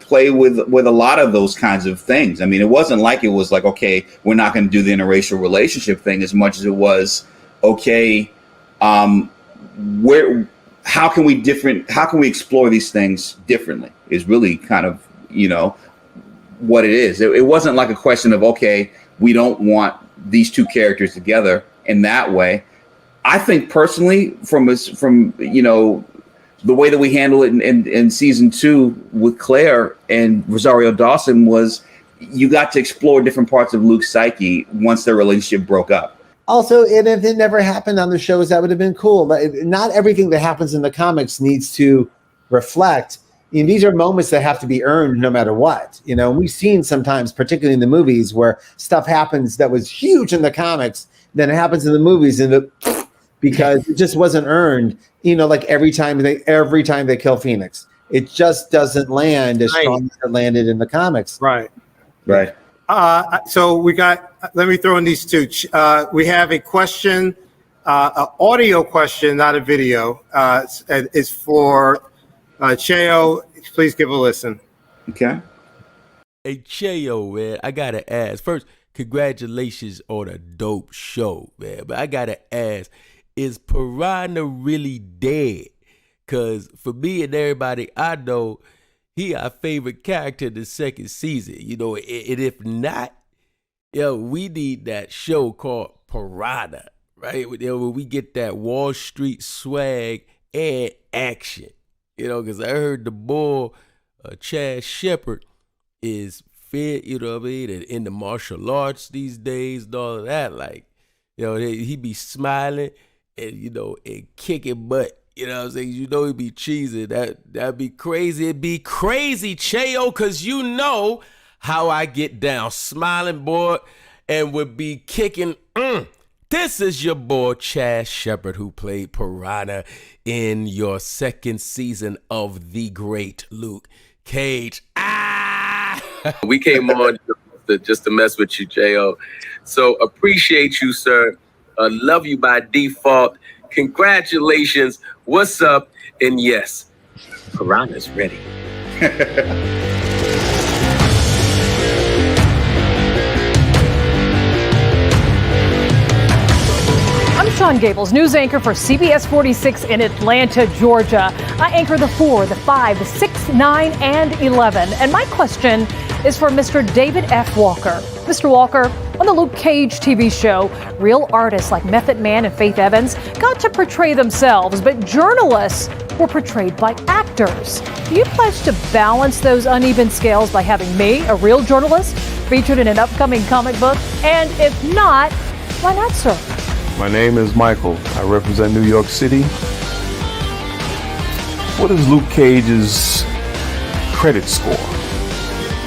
play with a lot of those kinds of things. I mean, it wasn't like it was like, okay, we're not going to do the interracial relationship thing, as much as it was, okay, how can we explore these things differently is really kind of what it is. It wasn't like a question of, okay, we don't want these two characters together in that way. I think personally, from the way that we handle it in season 2 with Claire and Rosario Dawson was you got to explore different parts of Luke's psyche once their relationship broke up. Also, and if it never happened on the shows, that would have been cool. But not everything that happens in the comics needs to reflect. These are moments that have to be earned no matter what. We've seen sometimes, particularly in the movies, where stuff happens that was huge in the comics, then it happens in the movies because it just wasn't earned. Like every time they kill Phoenix, it just doesn't land as strong as it landed in the comics. Right. So let me throw in these two. We have a question, an audio question, not a video. It's for Cheo. Please give a listen. Okay. Hey, Cheo, man, I got to ask. First, congratulations on a dope show, man. But I got to ask, is Piranha really dead? Because for me and everybody I know, he our favorite character in the second season. And if not, we need that show called Piranha, right? Where we get that Wall Street swag and action. Because I heard the boy, Chad Shepard, is fit, and in the martial arts these days and all of that. Like, he be smiling and, and kicking butt. What I'm saying? He'd be cheesy. That'd be crazy. It'd be crazy, Cheo, because how I get down. Smiling, boy, and would be kicking. This is your boy, Chad Shepard, who played Piranha in your second season of The Great Luke Cage. We came on just to mess with you, Cheo. So appreciate you, sir. Love you by default. Congratulations. What's up? And yes, Piranha's ready. I'm Sean Gables, news anchor for CBS 46 in Atlanta, Georgia. I anchor the 4, the 5, the 6, 9, and 11. And my question is for Mr. David F. Walker. Mr. Walker, on the Luke Cage TV show, real artists like Method Man and Faith Evans got to portray themselves, but journalists were portrayed by actors. Do you pledge to balance those uneven scales by having me, a real journalist, featured in an upcoming comic book? And if not, why not, sir? My name is Michael. I represent New York City. What is Luke Cage's credit score?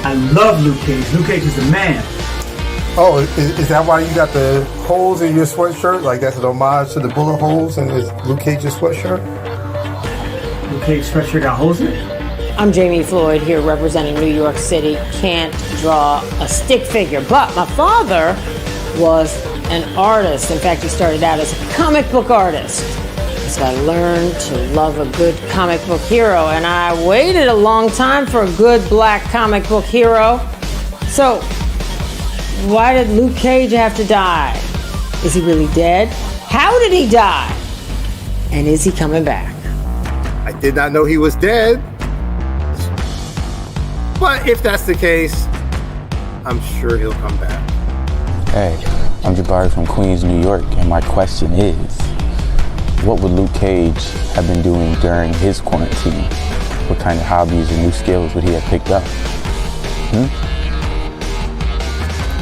I love Luke Cage. Luke Cage is the man. Oh, is that why you got the holes in your sweatshirt? Like that's an homage to the bullet holes in Luke Cage's sweatshirt? Luke Cage's sweatshirt got holes in it? I'm Jamie Floyd here representing New York City. Can't draw a stick figure, but my father was an artist. In fact, he started out as a comic book artist. So I learned to love a good comic book hero, and I waited a long time for a good black comic book hero. So why did Luke Cage have to die? Is he really dead? How did he die? And is he coming back? I did not know he was dead. But if that's the case, I'm sure he'll come back. Hey, I'm Jabari from Queens, New York, and my question is, what would Luke Cage have been doing during his quarantine? What kind of hobbies and new skills would he have picked up?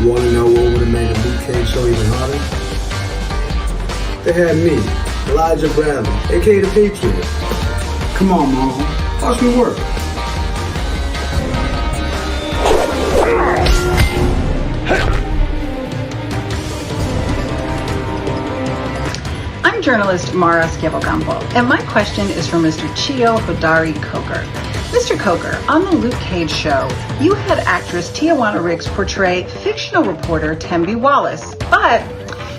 You want to know what would have made the Luke Cage show even harder? They had me, Elijah Bradley, a.k.a. the Patriot. Come on, Marvel, watch me work. I'm journalist Mara Schiavocampo, and my question is for Mr. Chio Hodari Coker. Mr. Coker, on the Luke Cage show, you had actress Tijuana Riggs portray fictional reporter Tembi Wallace, but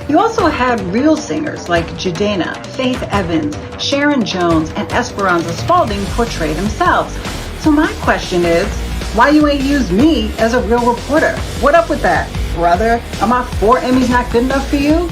you also had real singers like Jadena, Faith Evans, Sharon Jones, and Esperanza Spalding portray themselves. So my question is, why you ain't used me as a real reporter? What up with that? Brother, are my 4 Emmys not good enough for you?